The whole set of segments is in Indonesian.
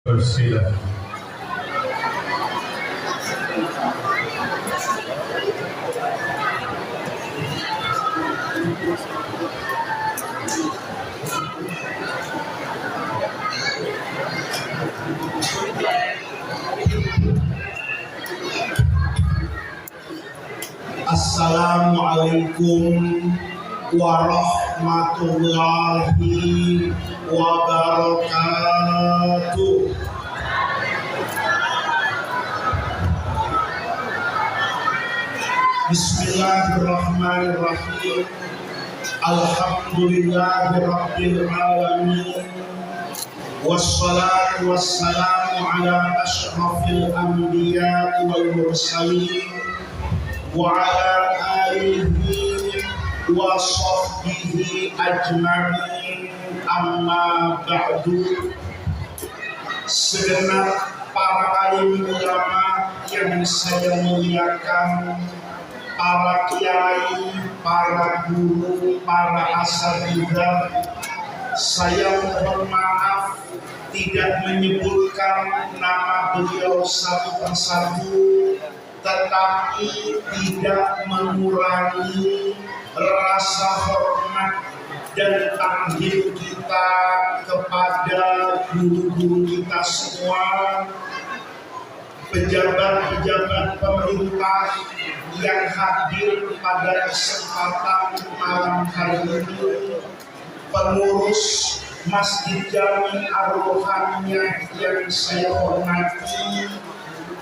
Bersila. Assalamualaikum warahmatullahi wabarakatuh. Bismillahirrahmanirrahim. Alhamdulillahirabbil alamin. Wassalatu wassalamu ala asyrafil anbiya'i wal mursalin wa ala alihi wa sahbihi ajma'in, amma ba'du. Segenap para alim ulama yang saya muliakan, para kiai, para guru, para asatidzah, saya mohon maaf tidak menyebutkan nama beliau satu persatu, tetapi tidak mengurangi rasa hormat dan takdir kita kepada guru-guru kita semua, pejabat-pejabat pemerintah yang hadir pada kesempatan malam hari ini, pengurus Masjid Jami Ar-Ruhaniyah yang saya hormati,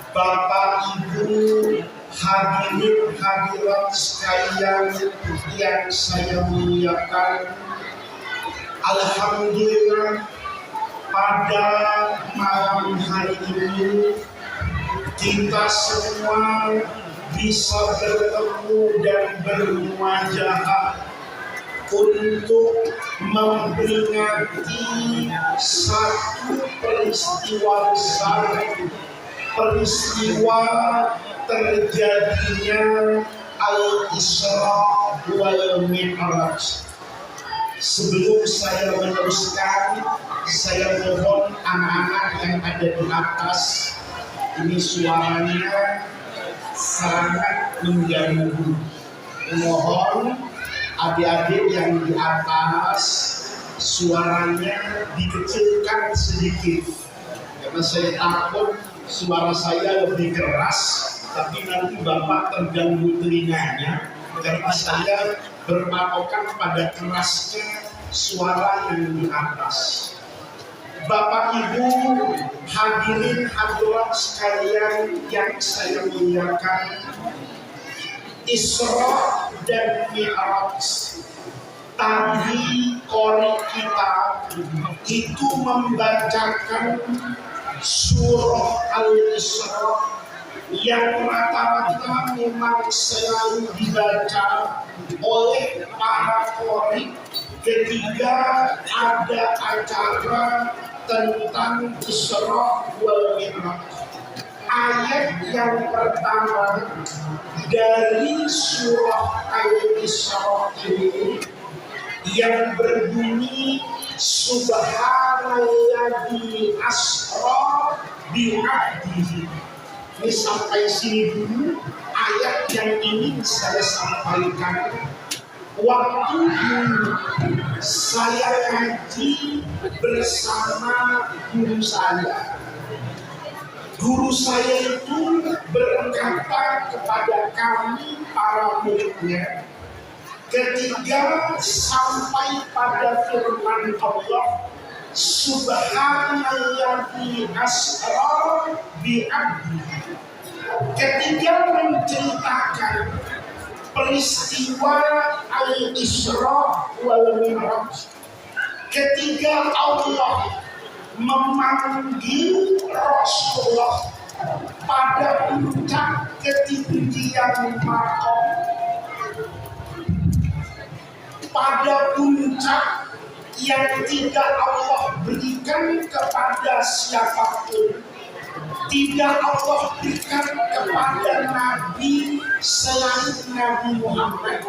Bapak Ibu, hadirin hadirat sekalian yang saya muliakan. Alhamdulillah, pada malam hari ini kita semua bisa bertemu dan bermuajahah untuk memperingati satu peristiwa besar, peristiwa terjadinya Al-Isra wal Mi'raj. Sebelum saya meneruskan, saya mohon anak-anak yang ada di atas, ini suaranya sangat mengganggu. Mohon adik-adik yang di atas suaranya dikecilkan sedikit, karena saya takut suara saya lebih keras, tapi nanti Bapak terganggu telinganya, karena saya berpatokan pada kerasnya suara yang di atas. Bapak Ibu, hadirin hadirat sekalian yang saya muliakan, Isra dan Mi'raj tadi qori kita itu membacakan surah Al-Isra yang rata-rata memang selalu dibaca oleh para qori ketika ada acara tentang Isra wal Mi'raj. Ayat yang pertama dari surah Al-Isra ini yang berbunyi Subhanalladzi asra bi'abdihi. Ini sampai sini dulu ayat yang ingin saya sampaikan. Waktu dulu saya ngaji bersama guru saya. Guru saya itu berkata kepada kami para muridnya, ketika sampai pada firman Allah, Subhanalladzi asra bi'abdihi, ketika menceritakan peristiwa Al-Isra wal Mi'raj, ketika Allah memanggil Rasulullah pada puncak ketinggian maqam, pada puncak yang tidak Allah berikan kepada siapapun, tidak Allah berikan kepada Nabi selain Nabi Muhammad.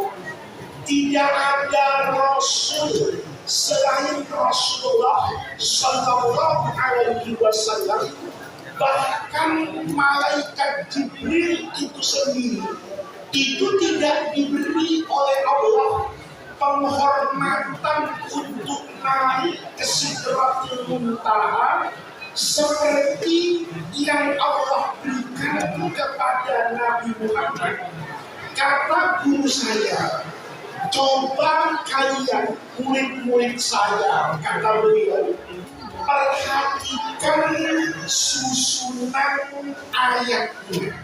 Tidak ada Rasul selain Rasulullah Sallallahu Alaihi Wasallam, bahkan malaikat Jibril itu sendiri itu tidak diberi oleh Allah penghormatan untuk naik ke Sidratul Muntaha seperti yang Allah berikan kepada Nabi Muhammad. Kata guru saya, coba kalian murid-murid saya, kata beliau, perhatikan susunan ayatnya.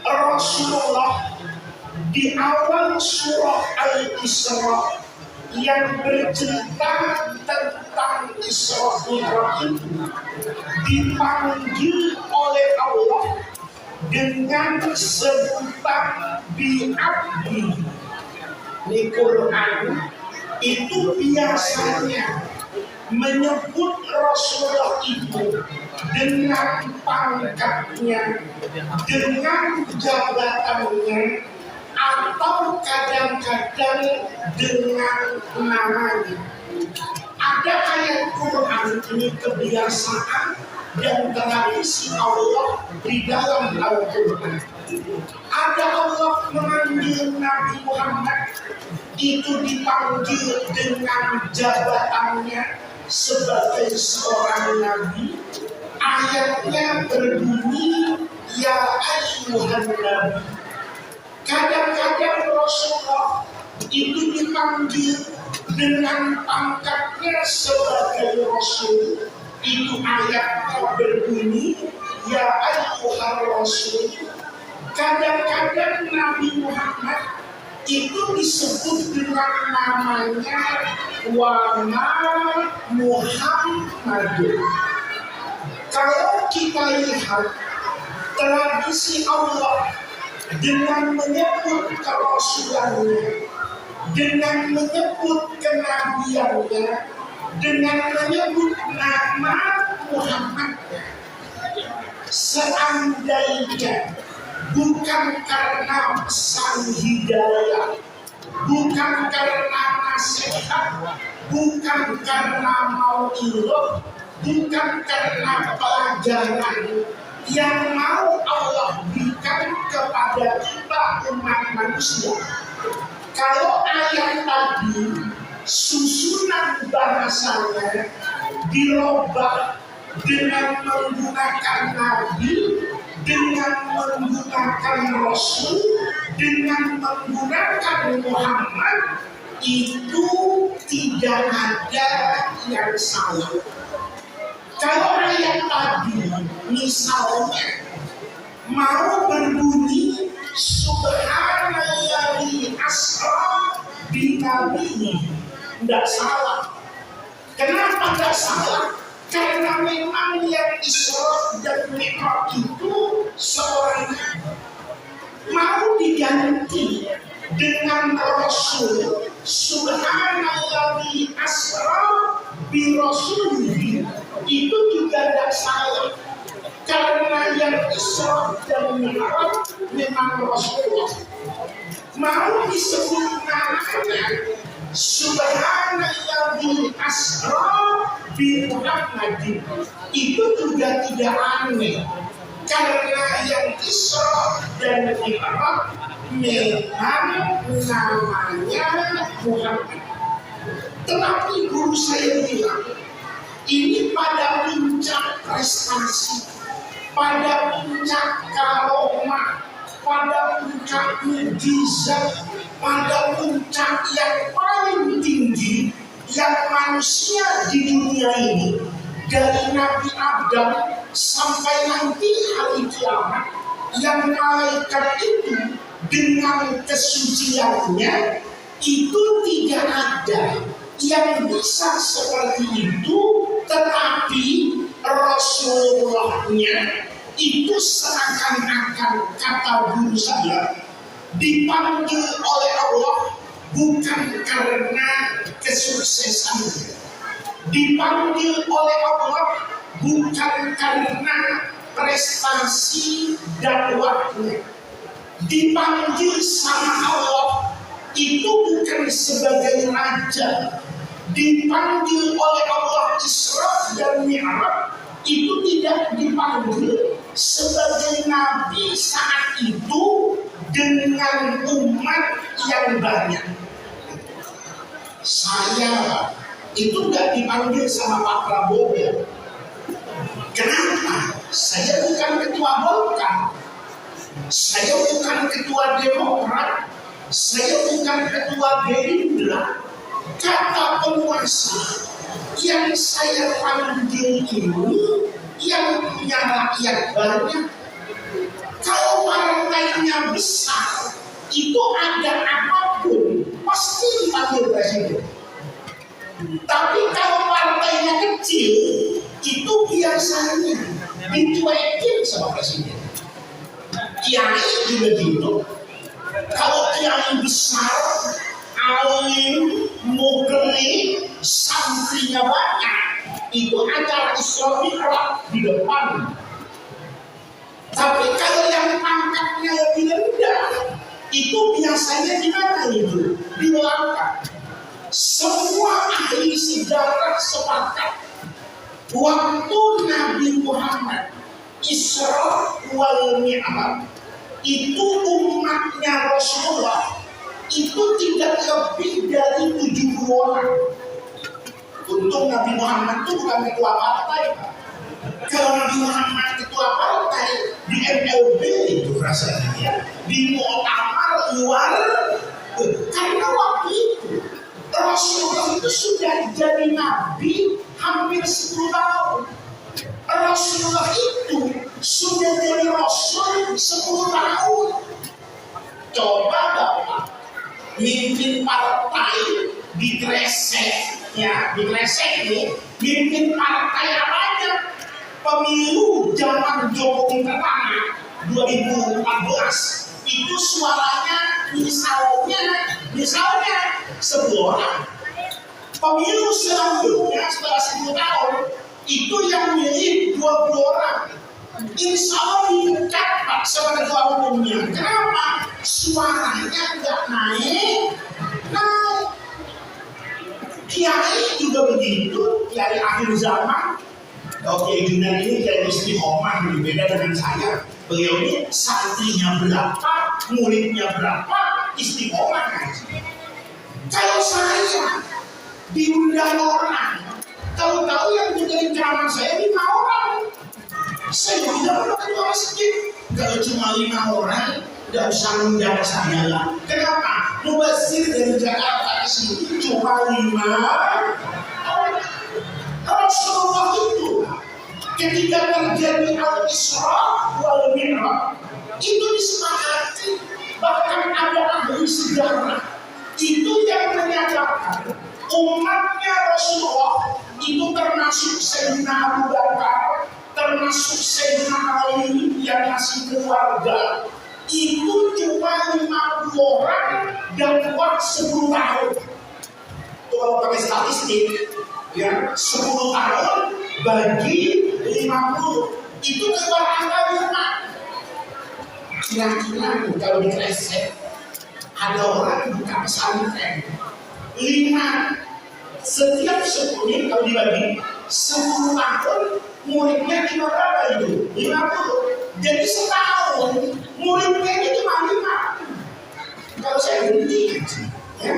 Rasulullah di awal surah Al-Isra yang bercerita tentang Isra Mi'raj dipanggil oleh Allah dengan sebutan bi'abdi. Di Quran itu biasanya menyebut Rasulullah itu dengan pangkatnya, dengan jabatannya, atau kadang-kadang dengan namanya. Ada ayat Quran ini kebiasaan dan tradisi Allah di dalam Al-Quran. Ada Allah memanggil Nabi Muhammad itu dipanggil dengan jabatannya sebagai seorang nabi. Ayatnya berbunyi ya ayyuhan nabi. Kadang-kadang Rasulullah itu dipanggil dengan pangkatnya sebagai Rasul. Itu ayatnya berbunyi ya ayyuhan rasul. Kadang-kadang Nabi Muhammad itu disebut dengan namanya wa ma Muhammadun. Kalau kita lihat tradisi Allah dengan menyebut kerasulannya, dengan menyebut kenabiannya, dengan menyebut nama Muhammad, seandainya bukan karena pesan hidayah, bukan karena nasihat, bukan karena mau'izah, bukan karena pelajaran yang mau Allah berikan kepada kita umat manusia. Kalau ayat tadi susunan bahasanya dirubah dengan menggunakan nabi, dengan menggunakan rasul, dengan menggunakan Muhammad, itu tidak ada yang salah. Kalau ayat tadi misalnya mau berbunyi subhanalladzi asra bi nabihi, tidak salah. Kenapa tidak salah? Karena memang yang Isra dan Mi'raj itu seorang mau diganti dengan Rasul subhanalladzi asra bi rasulihi, itu juga tidak salah. Karena yang Isra dan Mi'raj memang Rasulullah. Mau disebut namanya subhanalladzi asra bi Muhammadin, itu juga tidak aneh. Karena yang Isra dan Mi'raj memang namanya Muhammad. Tetapi guru saya bilang, ini pada puncak prestasi, pada puncak karomah, pada puncak mukjizat, pada puncak yang paling tinggi yang manusia di dunia ini, dari Nabi Adam sampai nanti hari kiamat, yang malaikat itu dengan kesuciannya itu tidak ada yang bisa seperti itu. Tetapi Rasulullahnya itu seakan-akan, kata guru saya, dipanggil oleh Allah bukan karena kesuksesannya, dipanggil oleh Allah bukan karena prestasi dakwahnya, dipanggil sama Allah itu bukan sebagai raja, dipanggil oleh Allah Isra dan Mi'raj itu tidak dipanggil sebagai nabi saat itu dengan umat yang banyak. Saya itu nggak dipanggil sama Pak Prabowo. Kenapa? Saya bukan ketua Golkar, saya bukan ketua Demokrat, saya bukan ketua Gerindra. Kata penguasa yang saya panggil ini yang punya rakyat banyak. Kalau partainya besar, itu ada apapun pasti dipanggil presiden. Tapi kalau partainya kecil, itu biasanya dicuekin sama presiden. Kiai juga gitu. Kalau kiai besar, alim, mugeni, santrinya banyak, itu acara Isra Mi'raj di depan. Tapi kalau yang pangkatnya lebih rendah, itu biasanya di mana itu? Di belakang. Semua ahli sejarah sepakat waktu Nabi Muhammad Isra wal Mi'raj itu umatnya Rasulullah itu tidak lebih dari 70 orang. Untung Nabi Muhammad itu bukan ketua partai. Kalau Nabi Muhammad ketua partai di MLB itu rasanya ya, di Mu'tamar luar, karena waktu itu Rasulullah itu sudah jadi Nabi hampir 10 tahun. Rasulullah itu sudah jadi Rasul 10 tahun. Coba Bapak mimpin partai di Gresik, ya di Gresik ini, mimpin partai apa aja? Pemilu zaman Jokowi pertama 2014 itu suaranya misalnya 10 orang. Pemilu selanjutnya setelah 10 tahun itu yang milih 20 orang. Insya Allah dipecat Pak sama ketua umumnya. Kenapa? Suaranya nggak naik. Kiai juga begitu, kiai akhir zaman. Kiai Junan ini kiai istiqomah, berbeda dengan saya. Beliau ini santrinya berapa, muridnya berapa, istiqomah aja. Kalau saya diundang orang, tahu-tahu yang dengerin ceramah saya 5 orang. Saya bilang udah ketua masjid. Kalau cuma 5 orang, nggak usah undang saya lah. Kenapa? Mubazir dari Jakarta ke sini cuma 5 orang. Rasulullah itu ketika terjadi Al-Isra wal Mi'raj itu disepakati, bahkan ada ahli sejarah itu yang menyatakan umatnya Rasulullah itu termasuk Sayyidina Abu Bakar, termasuk Sayyidina Ali yang masih keluarga, itu cuma 50 orang dan waktu 10 tahun. Kalau pakai statistik, ya 10 tahun bagi 50 itu keluar angka 5. Kira-kira kalau di Gresik ada orang buka pesantren 5 setiap 10 kalau dibagi 10 tahun muridnya cuma berapa itu? 50. Jadi setahun muridnya itu cuma 5. Kalau saya berhenti ya,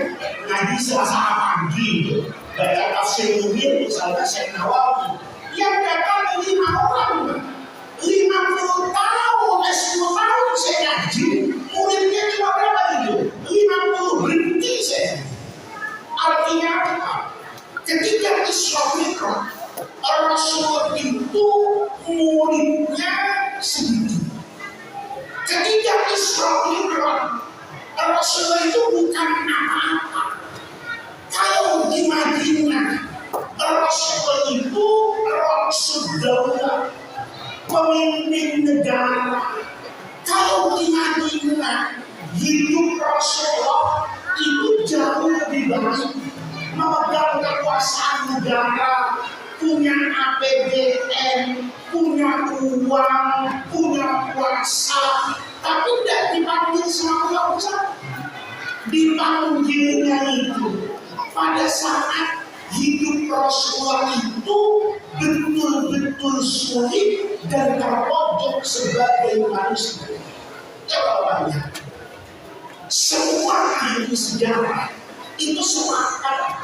ngaji Selasa pagi itu baca tafsir Munir misalnya Syekh Nawawi yang datang 5 orang 50 tahun 10 tahun saya ngaji muridnya cuma berapa itu? 50. Berhenti saya. Artinya apa? Ketika Isra Mi'raj Rasul itu muridnya sedikit. Ketika Isra Mi'raj Rasul itu bukan apa-apa. Kalau di Madinah Rasul itu Rasul daulah, pemimpin negara. Kalau di Madinah hidup Rasulullah itu jauh lebih baik, memegang kekuasaan negara, punya APBN, punya uang, punya kuasa, tapi tidak dipanggil sama Allah. Dipanggilnya itu pada saat hidup Rasulullah itu betul-betul sulit dan terpojok sebagai manusia. Jawabannya, semua ahli sejarah itu sepakat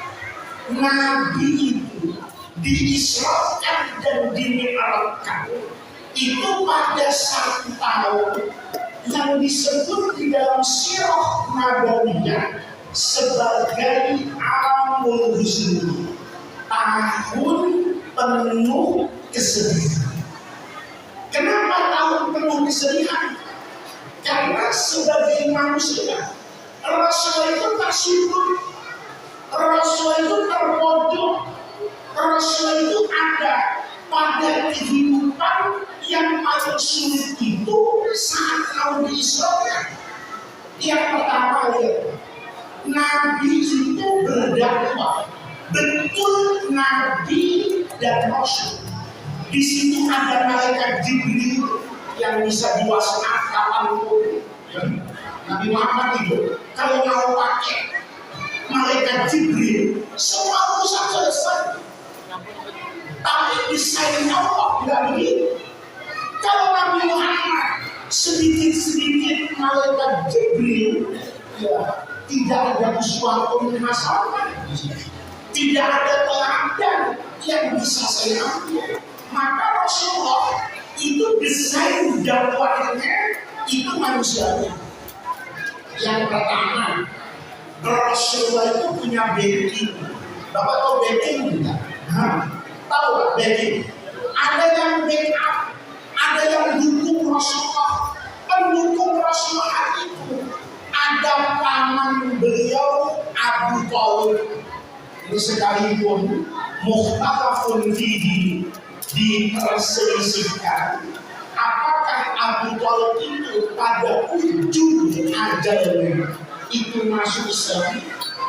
Nabi itu diisrakan dan dimi'rajkan itu pada satu tahun yang disebut di dalam sirah nabawiyah sebagai Amul Husni, tahun penuh kesedihan. Kenapa tahun penuh kesedihan? Karena sebagai manusia, Rasul itu tersudut, Rasul itu terpojok, Rasul itu ada pada kehidupan yang paling sulit itu saat mau diisrakan. Yang pertama lihat, Nabi itu berdakwah, betul Nabi dan Rasul. Di situ ada malaikat Jibril yang bisa diwasana kapanpun. Nabi Muhammad itu kalau mau pakai malaikat Jibril, semua urusan selesai. Tapi desain Allah tidak begitu. Kalau Nabi Muhammad sedikit-sedikit malaikat Jibril, ya tidak ada sesuatu masalah, tidak ada teladan yang bisa saya ambil. Maka Rasulullah itu desain dakwahnya itu manusianya. Yang pertama, Rasulullah itu punya backing. Bapak tahu backing tidak? Tahu nggak backing? Ada yang backup, ada yang dukung Rasulullah. Pendukung Rasulullah itu ada paman beliau Abu Thalib. Ini sekalipun mukhtalafun fihi, diperselisihkan apakah Abu Thalib itu pada ujung ajalnya itu masuk Islam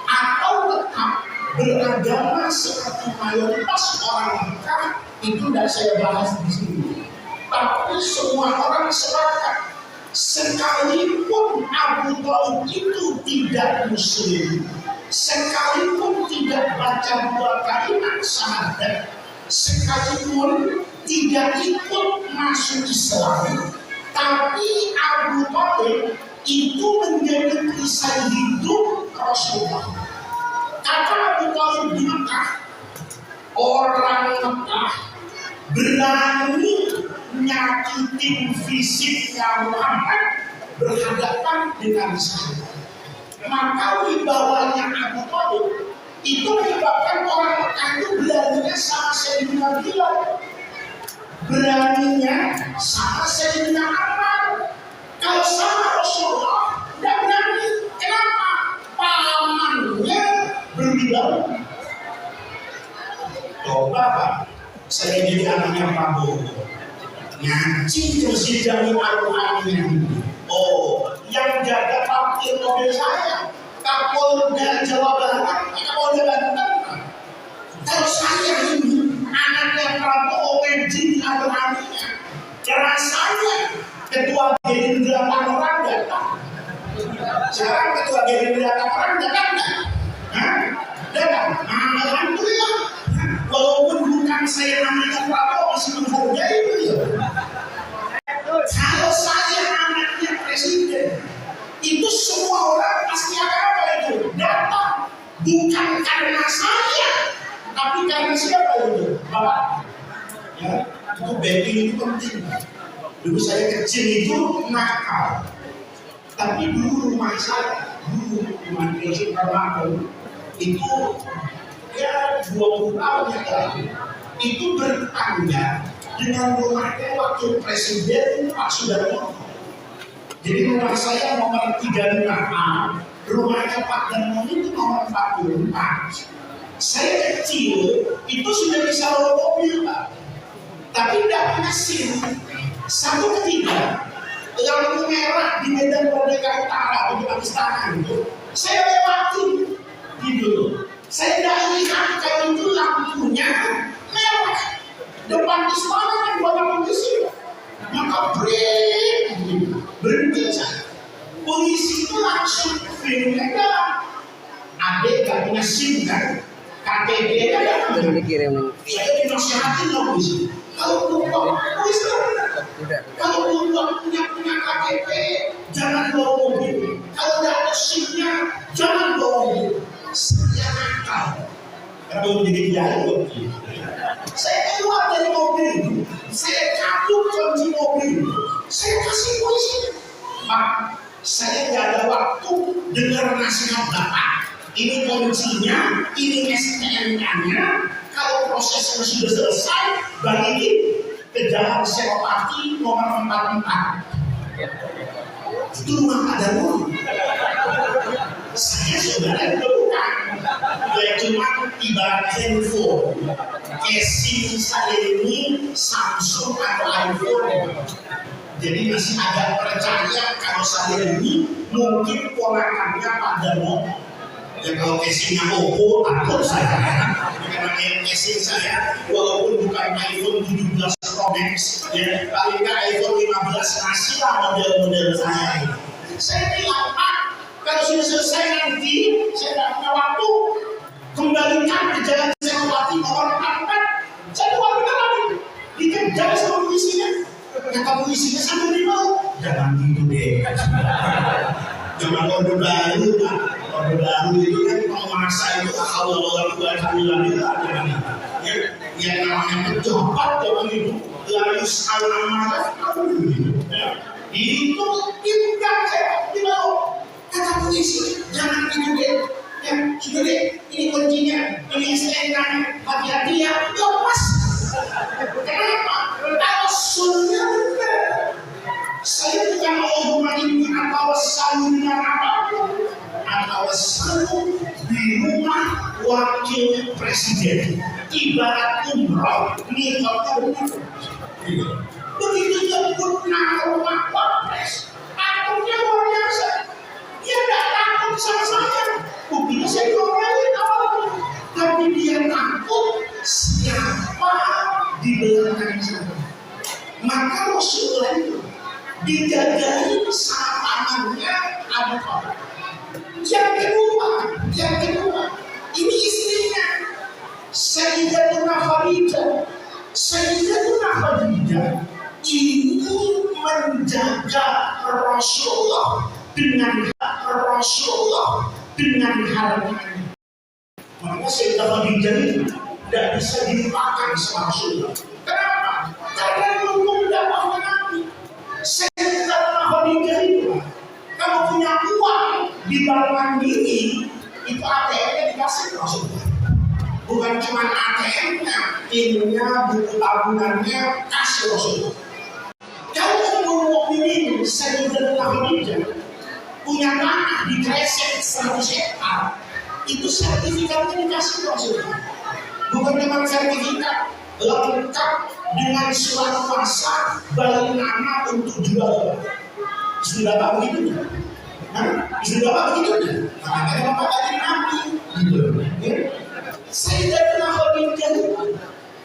atau tetap beragama seperti mayoritas orang Mekah, itu tidak saya bahas di sini. Tapi semua orang sepakat, sekalipun Abu Thalib itu tidak muslim, sekalipun tidak baca dua kalimat syahadat, sekalipun tidak ikut masuk Islam, tapi Abu Thalib itu menjadi perisai hidup Rasulullah. Kata Abu Thalib di Mekah, orang Mekah berani nyakitin fisiknya Muhammad berhadapan dengan saya. Maka wibawanya Abu Thalib itu menyebabkan orang Mekah itu beraninya sama Sayyidina Bilal, beraninya sama Sayyidina Ammar. Kalau sama Rasulullah tidak berani. Kenapa? Pamannya berbicara. Coba Pak, saya jadi anaknya Prabowo, ngaji terus dijamin Al-Quran. Oh, yang jaga parkir mobil saya Kapolda Jawa Barat, Kapolda Banten. Kalau saya ini anaknya Prabowo menjadi Al-Qurannya, rasanya Ketua Gerindra Tangerang datang. Sekarang Ketua Gerindra Tangerang datang nggak? Datang. Alhamdulillah. Walaupun bukan saya anaknya Prabowo, masih menghargai beliau. Kalau saya anaknya presiden, itu semua orang pasti akan apa itu? Datang. Bukan karena saya, tapi karena siapa itu? Bapak. Ya, itu backing itu penting. Dulu saya kecil itu nakal, tapi dulu rumah saya, dulu rumah Yesus Ramadhan itu ya 20 tahun yang lalu itu bertangga dengan rumahnya wakil presiden Pak Sudarmo. Jadi rumah saya nomor 35A, rumahnya Pak Darmo itu nomor 44. Saya kecil itu sudah bisa bawa mobil Pak, tapi tidak punya SIM. Satu ketiga, lampu merah di Medan Merdeka Utara di Pakistan itu, saya lewati gitu. Saya tidak lihat kalau itu lampunya merah. Depan istana kan banyak polisi, maka berhenti saya. Polisi itu langsung filmnya, adek gak punya SIM kan? KTP ya. Saya dinasihatin loh sih. Kalau lupa, kalau lupa punya KTP, jangan bawa mobil. Kalau tidak ada SIM-nya, jangan bawa mobil. Saya nakal. Karena belum jadi kiai loh. Saya keluar dari mobil, saya cabut kunci mobil, saya kasih polisi. Pak, saya nggak ada waktu dengar nasihat Bapak. Ini kuncinya, ini STNK-nya. Kalau prosesnya sudah selesai, balikin ke Jalan Senopati nomor 44. Itu rumah Pak Darmo. Saya saudara bukan. Dia cuma ibarat handphone. Casing saya ini Samsung atau iPhone. Jadi masih agak percaya kalau saya ini mungkin ponakannya Pak Darmo. Ya kalau casingnya Oppo, takut saya. Karena casing saya, walaupun bukan iPhone 17 Pro Max, ya paling nggak iPhone 15 masih lah model-model saya. Saya bilang, Pak, kalau sudah selesai nanti, saya tidak punya waktu. Kembalikan ke Jalan Senopati nomor 44. Saya keluar lagi. Dikejar sama polisinya. Kata polisinya sampai di bawah. Jangan gitu deh. Jangan Orde Baru, Pak. Orde Baru itu kan penguasa itu Allah yang namanya pejabat zaman itu laris al-amarah itu kan saya di bawah. Kata polisi jangan gitu deh. Ya sudah deh, ini kuncinya, ini STNK-nya, hati-hati ya, lepas. Kenapa? Kalau sunnah benar. Saya bukan mau ini atau selalu dengan apapun, atau selalu di rumah wakil presiden. Ibarat umroh, nikahnya begitu. Begitu jemput nama rumah wapres, takutnya luar biasa. Dia tidak takut sama saya. Buktinya saya diomelin awalnya. Tapi dia takut siapa di belakang saya. Maka Rasulullah itu dijagain sama pamannya Abu Bakar. Yang kedua, ini istrinya Sayyidatuna Khadijah. Sayyidatuna Khadijah ini menjaga Rasulullah dengan hal ini. Maka Sayyidatuna Khadijah itu tidak bisa dilupakan sama Rasulullah. Kenapa? Karena mendukung dakwahnya Nabi. Sayyidatuna Khadijah itu kalau punya uang di bank mandiri itu ATM-nya dikasih Rasulullah. Bukan cuma ATM-nya, pinnya, buku tabungannya kasih Rasulullah. Kalau Ummul Mukminin Sayyidatuna Khadijah punya tanah di Kresek 100 hektar, itu sertifikatnya dikasih Rasulullah. Bukan cuma sertifikat, lengkap dengan surat kuasa balik nama untuk jual. Sudah tahu begitu? Sudah tahu begitu? Makanya Bapak tadi Nabi. Sayyidatuna Khadijah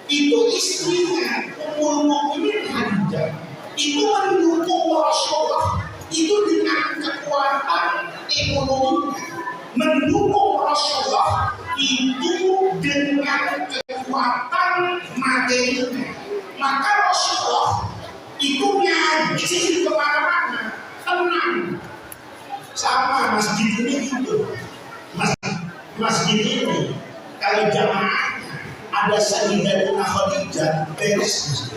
itu istrinya Ummul Mukminin Khadijah itu mendukung Rasulullah itu dengan kekuatan ekonomi, mendukung Rasulullah itu dengan kekuatan materi. Maka Rasulullah itu ngaji kemana-mana, tenang. Sama masjid ini gitu. Masjid ini kalau jamaah ada Sayyidatuna Khadijah beres.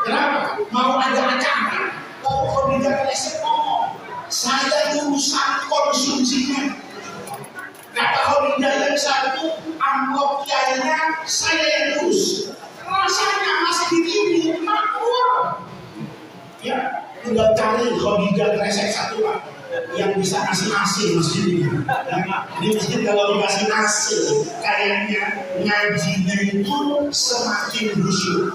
Kenapa? Mau ada acara, mau Khadijah beres ngomong. Saya urusan konsumsinya. Kata Khadijah yang satu, amplop kiainya saya yang urus. Rasanya masjid ini makmur. Ya, tinggal cari Khadijah Kresek satu lah yang bisa kasih hasil masjid ini. Ini masjid kalau dikasih hasil, kayaknya ngajinya itu semakin khusyuk.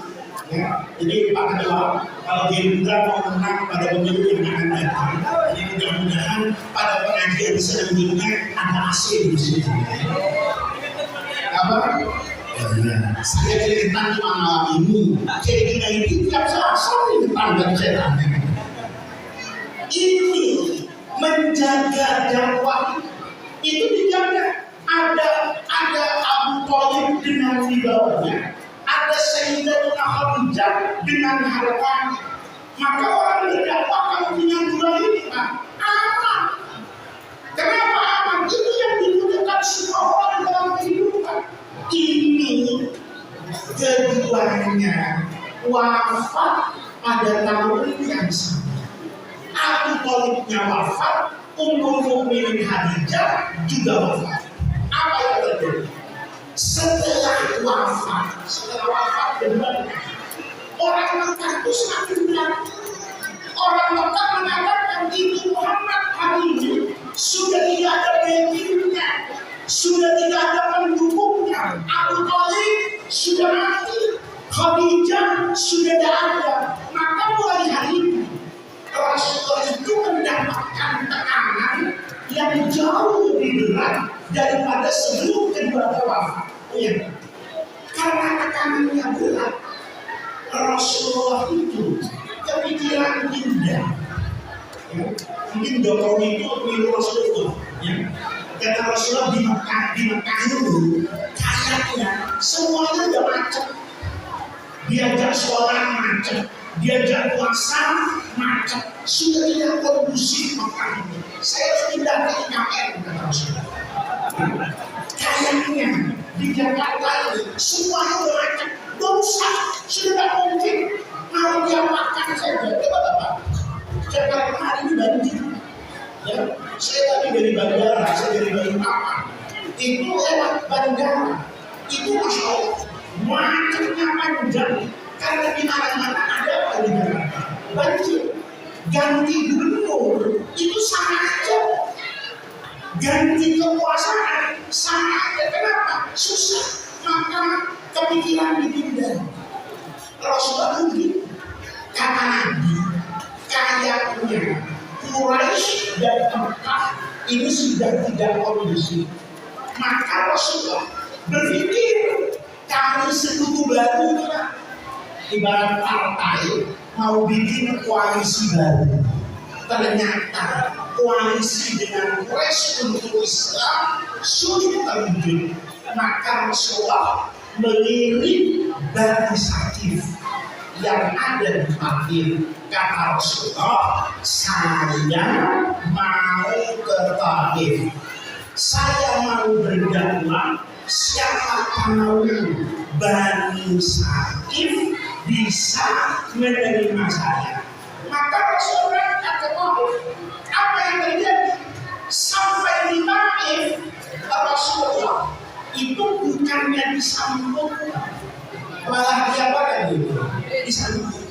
Ya, jadi Pak Ketua, kalau Gerindra mau menang pada pemilu yang akan datang, jadi mudah-mudahan pada pengajian selanjutnya ada hasil di sini. Apa? Ya, saya cerita cuma malam ini, jadi ini tiap saat saya tanggal saya tanya. Ini menjaga dakwah itu dijaga ada Abu Thalib dengan wibawanya, ada Sayyidatuna Khadijah dengan hartanya. Maka orang berdakwah kalau punya dua ini aman. Kenapa aman? Itu yang dibutuhkan semua orang dalam kehidupan. Ini keduanya wafat pada tahun yang sama. Abu Thalibnya wafat, Ummul Mukminin Khadijah juga wafat. Apa yang terjadi? Setelah wafat benar, orang Mekah itu semakin berat. Orang Mekah mengatakan itu Muhammad hari ini sudah tidak ada backingnya, sudah tidak ada pendukungnya. Abu Thalib sudah mati, Khadijah sudah tidak ada. Maka mulai hari ini Rasulullah itu mendapatkan tekanan yang jauh lebih berat daripada sebelum kedua wafat. Ya. Karena tekanannya berat, Rasulullah itu kepikiran indah. Ya. Mungkin Jokowi itu milu Rasulullah. Ya. Kata Rasulullah di Mekah itu kayaknya semuanya udah macet. Diajak sholat macet, diajak puasa macet, sudah tidak kondusif Mekah ini. Saya harus pindah ke IKN, kata Rasulullah. Kayaknya di Jakarta ini semuanya udah macet, dosa sudah tidak mungkin. Mau dia makan saja, Bapak. Jakarta hari ini banjir. Ya, saya tadi dari bandara, saya dari Balikpapan. Itu lewat bandara, itu Masya Allah, macetnya panjang. Karena di mana-mana ada apa di Jakarta? Banjir. Ganti gubernur itu sama aja. Ganti kekuasaan sama aja. Kenapa? Susah. Maka kepikiran dipindah. Rasulullah itu kata Nabi, kayaknya Quraisy dan Mekah ini sudah tidak kondusif. Maka Rasulullah berpikir kami sekutu baru, ibarat partai mau bikin koalisi baru. Ternyata koalisi dengan Quraisy untuk Islam sulit terwujud. Maka Rasulullah mengirim Bani Saqif yang ada di Taif. Kata Rasulullah, saya mau ke Taif, saya mau berdakwah. Siapa tahu Bani Saqif bisa menerima saya. Maka Rasulullah kata Taif. Apa yang terjadi? Sampai di Taif, Rasulullah itu bukannya disambut, malah diapakan gitu? Disambut.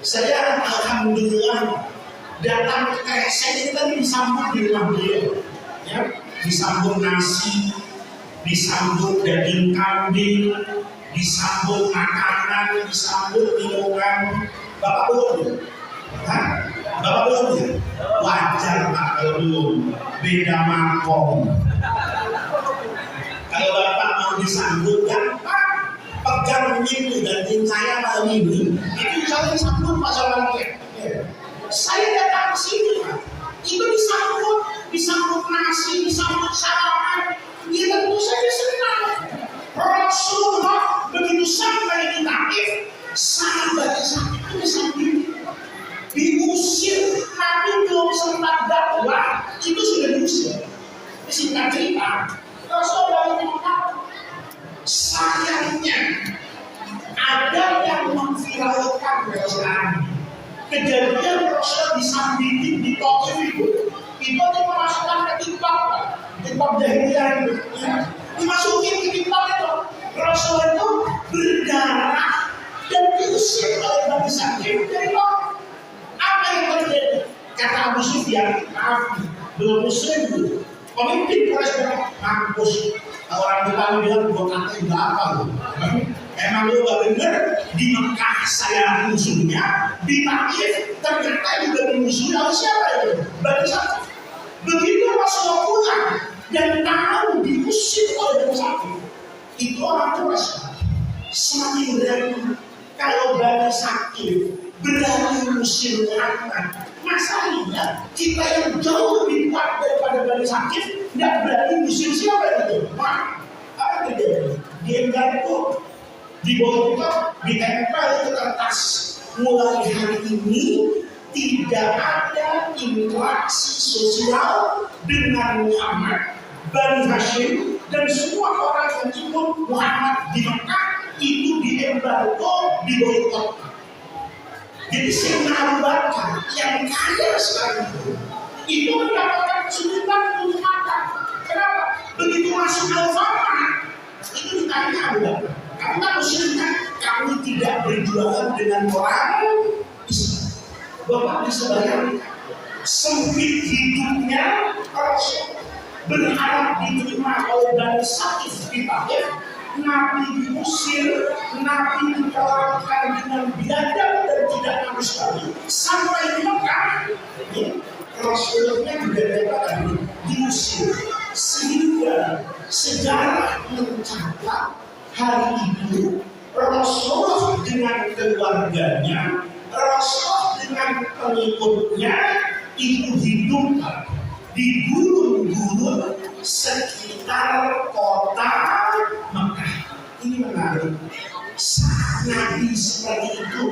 Saya alhamdulillah datang ke KSN ini tadi disambut di rumah beliau, ya, disambut nasi, disambut daging kambing, disambut makanan, disambut minuman. Bapak belum? Hah? Bapak belum ya? Wajar Pak kalau belum, beda makom. Kalau Bapak mau disambut, gampang. Pegang itu dan saya malam ini, itu saya disambut Pak Solanke. Saya datang ke sini, Pak. Itu disambut nasi, disambut sarapan. Ya tentu saja senang. Rasulullah begitu sampai di Taif, sahabat itu disambut. Diusir, Nabi belum sempat dakwah, itu sudah diusir. Singkat cerita, Rasulullah itu sayangnya ada yang memviralkan sekarang kejadian Rasul disambitin di Taif itu dimasukkan ke TikTok jahiliyah itu, ya. Dimasukin ke TikTok itu, Rasul itu berdarah dan diusir oleh Bani Saqif dari Taif. Apa yang terjadi? Kata Abu Sufyan, maaf, belum muslim dulu. Pemimpin Quraisy mampus. Orang Betawi bilang gua kata juga apa lu? Emang lu gak bener? Di Mekah saya musuhnya, di Taif ternyata juga dimusuhi oleh siapa itu? Bani Saqif. Begitu Rasulullah pulang dan tahu diusir oleh Bani Saqif, itu orang Quraisy semakin berani. Kalau Bani Saqif berani musir Muhammad. Masalahnya kita yang jauh lebih kuat daripada Bani Sakif tidak berani musir siapa itu? Apa terjadi? Dia gantung di bawah itu ditempel ke kertas. Mulai hari ini tidak ada interaksi sosial dengan Muhammad, Bani Hashim, dan semua orang yang ikut Muhammad di Mekah itu diembargo, diboikot. Jadi Sayyidina Abu Bakar yang kaya sekali itu mendapatkan kesulitan untuk makan. Kenapa? Begitu masuk Al-Fatihah itu ditanya Abu Bakar, kamu tak muslimkan? Kamu tidak berjualan dengan orang Islam. Bapak bisa bayangkan sempit hidupnya Rasul berharap diterima oleh Bani Sakif di Taif. Nabi diusir, Nabi dikalahkan dengan biadab dan tidak manusiawi. Sampai di Mekah, Rasulullah juga diusir. Sehingga sejarah mencatat hari itu Rasulullah dengan keluarganya, Rasulullah dengan pengikutnya itu hidup di gunung-gunung sekitar kota Mekah. Ini menarik. Saat Nabi seperti itu,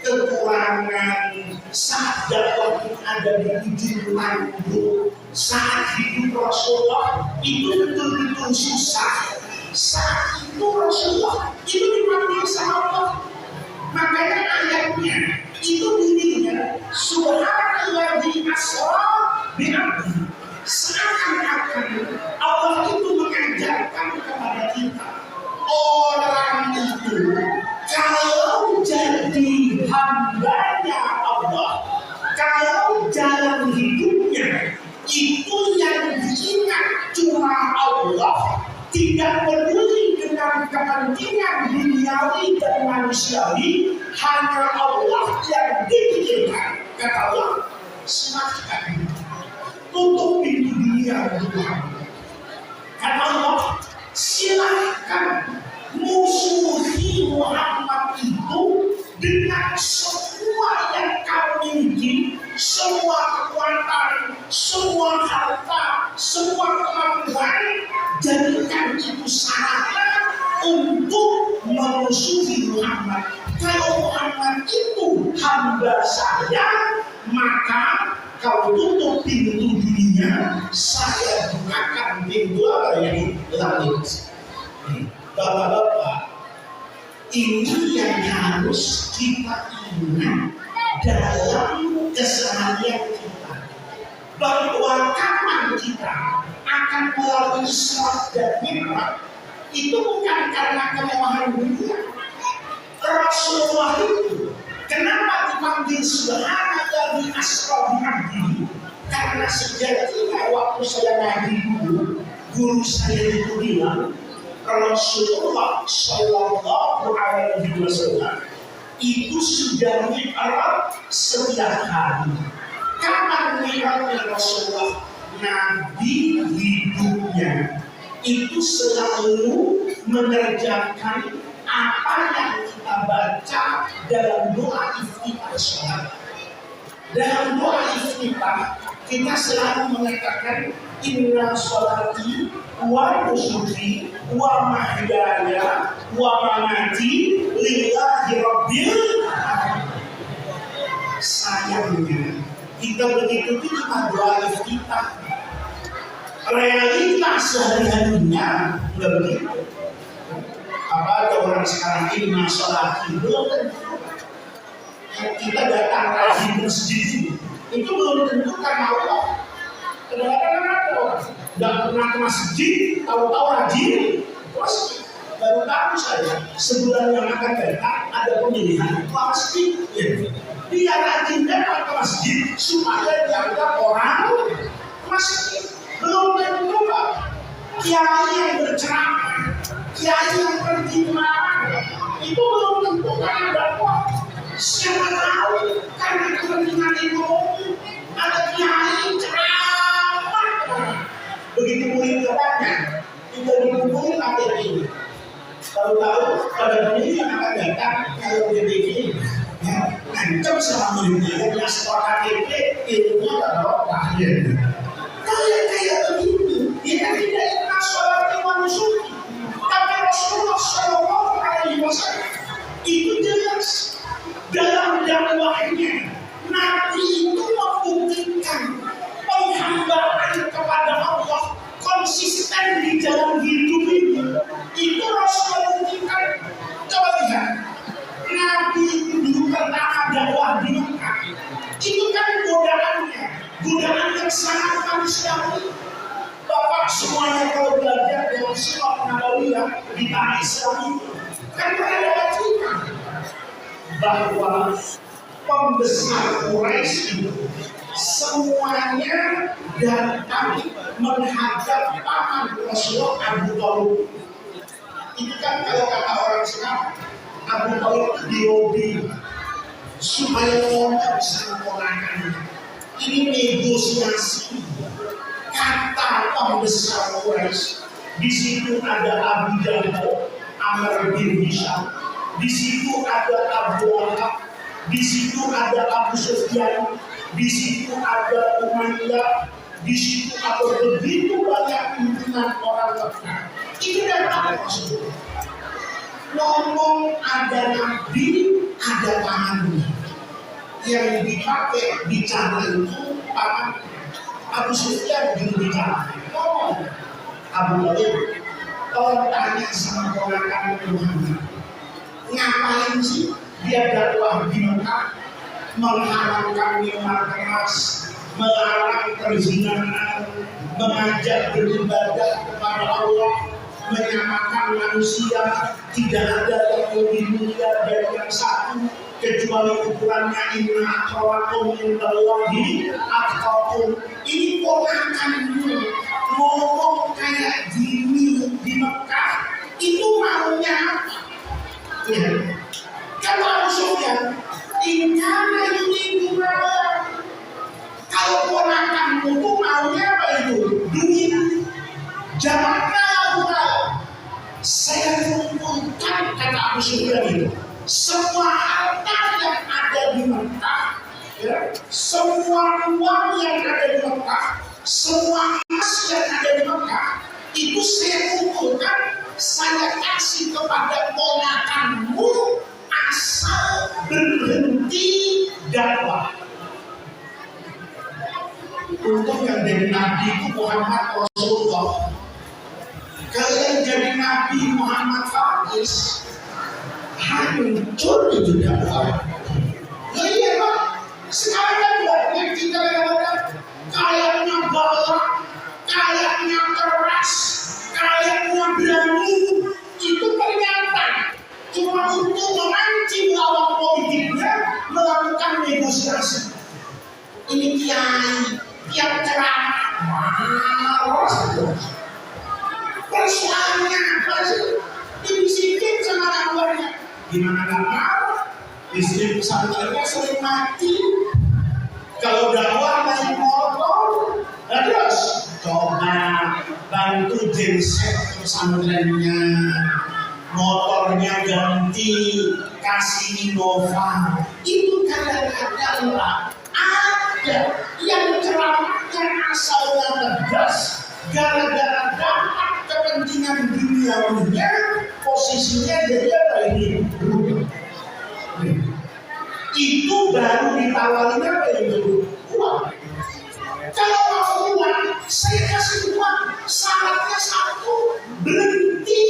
kekurangan saat dakwah ada di ujung tanduk, saat hidup Rasulullah itu betul-betul susah. Saat itu Rasulullah itu dipanggil sama Allah. Makanya ayatnya itu bunyinya Subhanalladzi asra bi'abdi. Seakan-akan Allah itu mengajarkan kepada kita, orang itu kalau jadi hambanya Allah, kalau jalan hidupnya itu yang diingat cuma Allah, tidak peduli dengan kepentingan duniawi dan manusiawi, hanya Allah yang dipikirkan. Kata Allah, silahkan tutup pintu dunia Tuhan. Kata Allah, silahkan musuhi Muhammad itu dengan semua yang kau miliki, semua kekuatan, semua harta, semua kemampuan, jadikan itu sarana untuk memusuhi Muhammad. Kalau Muhammad itu hamba saya, maka kau tutup pintu dunia, saya bukakan pintu apa ini? Langit. Bapak-bapak, ini yang harus kita ingat dalam keseharian kita, bahwa kapan kita akan melalui sholat dan nikmat itu bukan karena kemewahan dunia. Rasulullah itu kenapa dipanggil Subhanalladzi asra bi'abdihi? Karena sejatinya waktu saya ngaji dulu, guru saya itu bilang Rasulullah Shallallahu Alaihi Wasallam itu sudah mi'raj setiap hari. Kapan mi'rajnya Rasulullah? Nabi hidupnya itu selalu mengerjakan apa yang kita baca dalam doa iftitah sholat. Dalam doa iftitah kita selalu mengatakan inna sholati wa nusuki wa mahyaya wa mamati lillahi rabbil alamin. Sayangnya kita begitu cuma doa iftitah. Realitas sehari-harinya nggak begitu. Apa ada orang sekarang ini masalah belum tentu. Kita datang lagi ke masjid itu belum tentu karena Allah. Kadang-kadang ada orang nggak pernah ke masjid, tahu-tahu rajin ke masjid. Baru tahu saya sebulan yang akan datang ada pemilihan ke masjid. Dia rajin datang ke masjid supaya dianggap orang masjid. Belum tentu Pak. Kiai yang berceramah, kiai yang pergi kemana, itu belum tentu karena dakwah. Siapa tahu karena kepentingan ekonomi ada kiai ceramah. Begitu murid katanya, tidak dikumpulin materi ini. Tahu-tahu pada pemilih yang akan datang kalau begini. ngancam sama muridnya yang sekolah KTP ilmunya gak barokah ya. Kayak begitu ya kan tidak ikhlas sholat manusia, tapi Rasulullah Shallallahu Alaihi Wasallam itu jelas dalam dakwahnya. Nabi itu membuktikan penghambaan kepada Allah konsisten di dalam hidup ini. Itu Rasulullah buktikan. Coba lihat, Nabi itu dulu pertama dakwah di Mekah. Itu kan godaannya, godaan yang sangat manusiawi. Bapak semuanya kalau belajar dalam Sirah Nabawiyah di tanah Islam itu kan ada cerita bahwa pembesar Quraisy itu semuanya datang menghadap paman Rasulullah Abu Thalib. Itu kan kalau kata orang sekarang Abu Thalib itu dilobi supaya orang bisa memperolehkannya. Ini negosiasi kata pembesar Quraisy. Di situ ada Abu Jahal, Amr bin Hisham. Di situ ada Abu Lahab. Di situ ada Abu Sufyan, di situ ada Umayyah, di situ ada begitu banyak pimpinan orang Mekah. Itu datang Rasulullah. Ngomong ada nabi, ada tangannya. Yang dipakai bicara itu tangan. Abu Sufyan juru bicara. Ngomong Abu Talib, tolong tanya sama ponakan Muhammad. Ngapain sih dia dakwah di Mekah, mengharamkan minuman keras, melarang perzinahan, mengajak beribadah kepada Allah, menyamakan manusia, tidak ada yang lebih mulia dari yang satu kecuali ukurannya inna akrawakum indallahi atqakum. Ini ponakanmu ngomong kayak gini di Mekah, itu maunya apa? Ya. Kalau Abu Sufyan, inna yuridu malan. Kalau ponakanmu itu maunya apa itu? Duit. Jamaknya Abu Talib. Saya kumpulkan, kata Abu Sufyan itu, semua harta yang ada di Mekah, ya, semua uang yang ada di Mekah, semua emas yang ada di Mekah, itu saya kumpulkan, saya kasih kepada ponakanmu asal berhenti dakwah. Untuk yang jadi Nabi itu Muhammad Rasulullah. Kalau yang jadi Nabi Muhammad Faiz, hancur itu dakwah. Nah iya Pak, sekarang kan banyak kita kadang-kadang kayaknya galak, kayaknya keras, kayaknya berani. Itu ternyata cuma untuk memancing lawan politiknya melakukan negosiasi. Ini kiai yang ceramah malas. Persoalannya apa sih? Dibisikin sama kawannya. Gimana gak mau? Istri pesantrennya sering mati. Kalau dakwah naik motor, terus coba bantu genset pesantrennya. Motornya ganti, kasih Innova. Itu kadang-kadang lah ada yang ceramahnya asalnya tegas, gara-gara dapat kepentingan duniawinya, posisinya jadi apa ini? Itu baru ditawarin apa itu? Uang. Kalau mau uang, saya kasih uang. Syaratnya satu, berhenti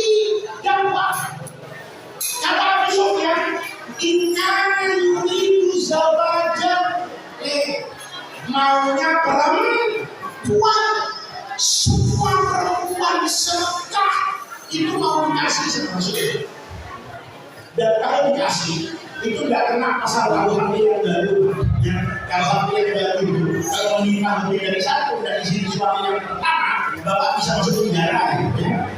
dakwah. Kata Abu Sufyan, inna yuridu zawajan, maunya perempuan. Semua perempuan semekah itu mau dikasih sama Rasul. Dan kalau dikasih itu nggak kena pasal KUHP yang baru. KUHP yang baru itu kalau menikah lebih dari satu dari sini suami yang pertama, bapak bisa masuk penjara.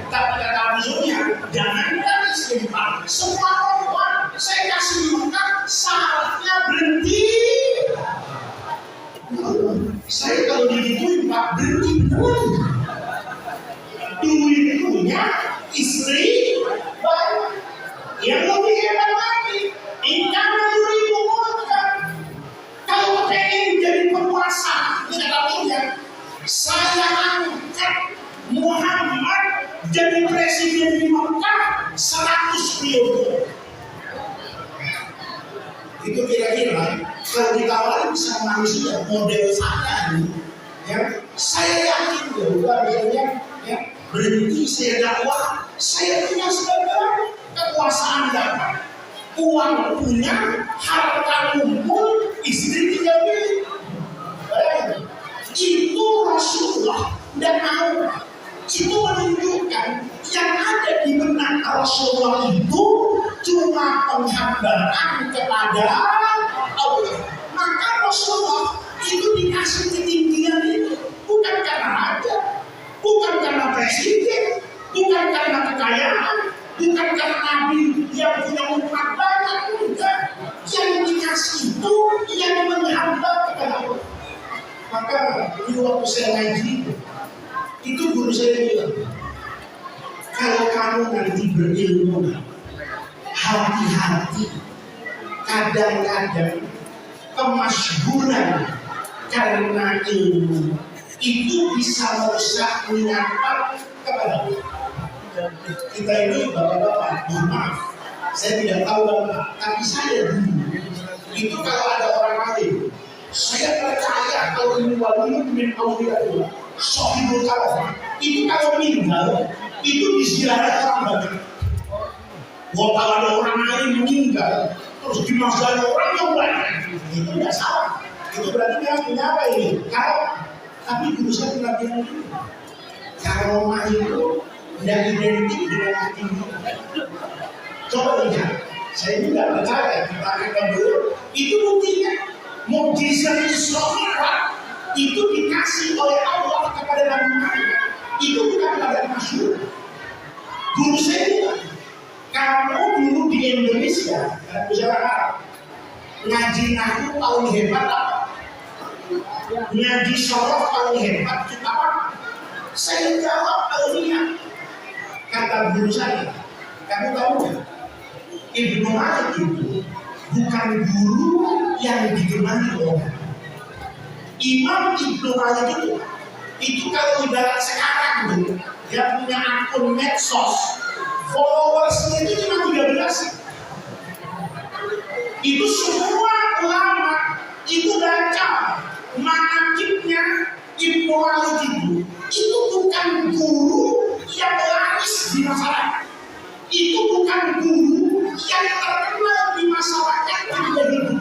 Tapi kata Abu Sufyan, jangankan istighfar, semua perempuan saya kasih makan syaratnya berhenti. Saya kalau digituin Pak berhenti beneran. Duit punya, istri banyak. Yang lebih hebat lagi, inna yuridu mulkan. Kalau ditawari bisa manusia model saya, ya, saya yakin bahwa misalnya ya, berhenti saya dakwah, saya punya segala kekuasaan dapat, uang punya, harta kumpul, istri tidak milik. Itu Rasulullah dan mau. Itu menunjukkan yang ada di benak Rasulullah itu cuma penghambaan kepada Allah. Maka Rasulullah itu dikasih ketinggian itu bukan karena raja, bukan karena presiden, bukan karena kekayaan, bukan karena nabi yang punya umat banyak, enggak. Yang dikasih itu yang menghamba kepada Allah. Maka di waktu saya ngaji itu guru saya bilang, kalau kamu nanti berilmu, hati-hati. Kadang-kadang kemasyhuran karena ilmu itu bisa merusak niatan kepada kita. Ini bapak-bapak, mohon maaf, saya tidak tahu bapak, tapi saya dulu itu kalau ada orang lain, saya percaya kalau ini wali min auliyaillah, sahibul karamah, itu kalau meninggal itu disiarkan orang banyak. Kalau ada orang lain meninggal terus dimasukkan orang yang banyak, itu tidak salah. Itu berarti dia punya apa ini? Kalau tapi guru saya pernah bilang itu, kalau itu tidak identik dengan hati. Coba lihat, saya juga percaya kita akan dulu. Itu buktinya mukjizat Isra Mi'raj itu dikasih oleh Allah kepada Nabi Muhammad. Itu bukan pada masyhur. Guru saya bilang, kamu dulu di Indonesia, masyarakat Arab, ngaji nahwu paling hebat apa? Ngaji sorof paling hebat kita apa? Saya jawab alfiah. Kata guru saya, kamu tahu nggak? Ibnu Malik itu bukan guru yang digemari orang. Imam Ibnu Malik itu kalau ibarat sekarang tuh, dia punya akun medsos, followersnya itu cuma 13. Itu semua ulama itu baca manaqibnya Ibnu Malik itu bukan guru yang laris di masyarakat. Itu bukan guru yang terkenal di masyarakat yang hidup.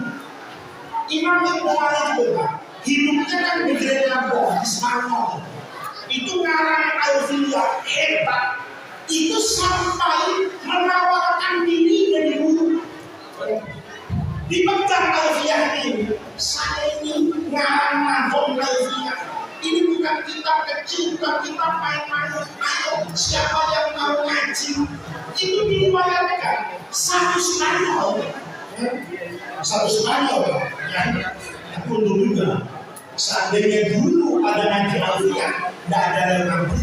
Imam Ibnu Malik juga hidupnya kan di Grenada, di Spanyol. Itu ngarang alfiah hebat. Itu sampai menawarkan diri dari guru. Dipegang alfiah ini, saya ini ngarang nahwu alfiah. Ini bukan kitab kecil, bukan kitab main-main. Ayo, siapa yang mau ngaji? Itu diriwayatkan satu Spanyol, ya. Aku juga. Seandainya dulu ada ngaji alfiah, tidak ada rambut,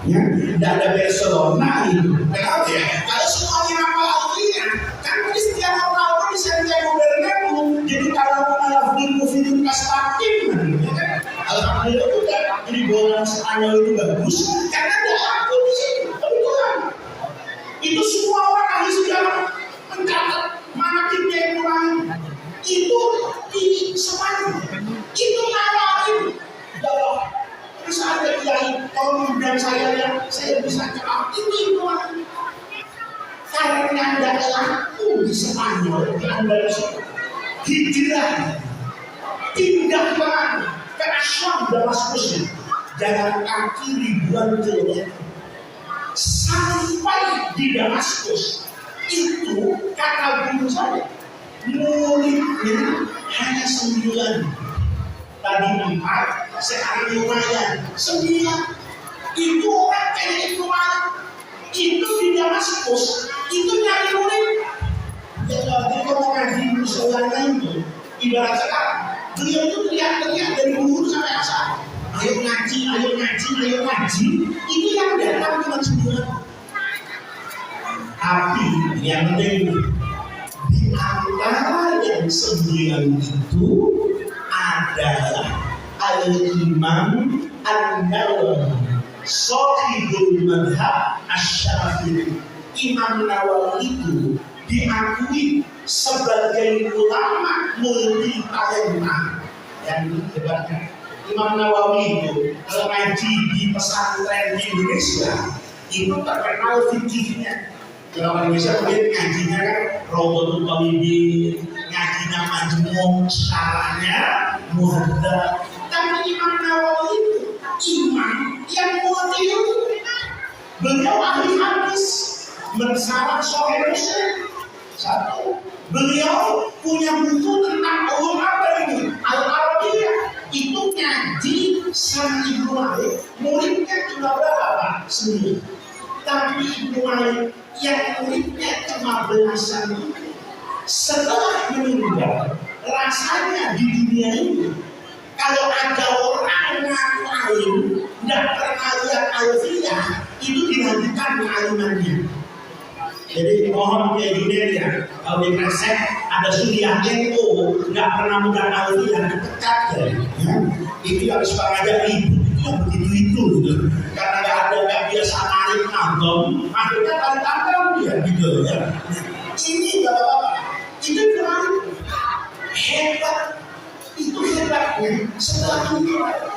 ya, tidak ada Barcelona itu. Kenapa ya? Kalau semuanya apa alfiah, kan setiap tahun bisa menjadi Bernabeu. Jadi kalau mengalafin film kastatim, ya kan? Alhamdulillah juga. Jadi bola Spanyol itu bagus karena ada aku di sini. Kebetulan itu semua orang ahli sejarah mencatat manaqibnya yang kurang. Itu ini semuanya. Itu nawarin bahwa terus ada kiai tolong dan saya bisa cepat ini kurang. Karena ada laku di Spanyol, di Andalusia, hijrah pindah ke Asyam Damaskus, jalan kaki ribuan kilometer sampai di Damaskus. Itu kata guru saya, muridnya hanya 9. Tadi 4, sekarang lumayan 9. Itu orang kayak itu itu di Damaskus, itu nyari murid. Ya kalau ngaji musola itu, ibarat sekarang beliau itu teriak-teriak dari luhur sampai asal. Ayo ngaji, ayo ngaji, ayo ngaji. Itu yang datang cuma 9. Tapi yang penting di antara yang 9 itu adalah Al-Imam An-Nawawi, Shahidul Madhab Asy-Syafi'i. Imam Nawawi itu diakui sebagai ulama multi talenta. Yang ini hebatnya Imam Nawawi itu kalau ngaji di pesantren di Indonesia itu terkenal fikihnya. Kalau orang Indonesia mungkin ngajinya kan Rawdatul Talibin, ngajinya Majmu', syarahnya Muhadzab. Tapi Imam Nawawi itu imam yang multi ilmu. Beliau ahli hadis, mensyarah Sahih Muslim. Satu, beliau punya buku tentang ulum apa ini? Al-Arabiyah. Itu ngaji sama Ibnu Malik, muridnya cuma berapa? 9. Tapi Ibnu Malik yang muridnya cuma belasan. Setelah meninggal, rasanya di dunia ini kalau ada orang ngaku alim, tidak pernah lihat alfiyah, itu dilanjutkan kealimannya. Jadi mohon kayak gini ya, kalau di resep ada sudiahnya itu nggak pernah mudah alfiyah dekat ya. Itu harus pengajar ibu itu begitu gitu. Karena nggak biasa alim kantong, akhirnya kali kantong dia gitu ya. Ini bapak-bapak, itu kemarin hebat. Itu hebatnya setelah itu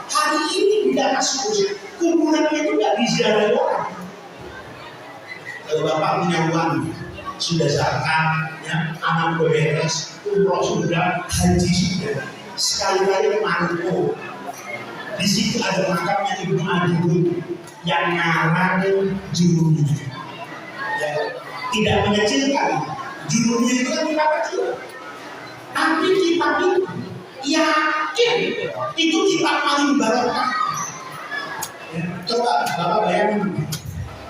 hari ini tidak masuk kumpulannya itu nggak diziarahi orang. Kalau bapak punya uang sudah zakat, ya, anak beres, umroh sudah, haji sudah, sekali-kali ke Maluku. Di situ ada makamnya Ibnu Adigun yang ngarang judulnya. Ya, tidak mengecilkan, judulnya itu kan tidak kecil. Tapi kitab itu yakin itu kitab paling barokah. Ya, coba bapak bayangin.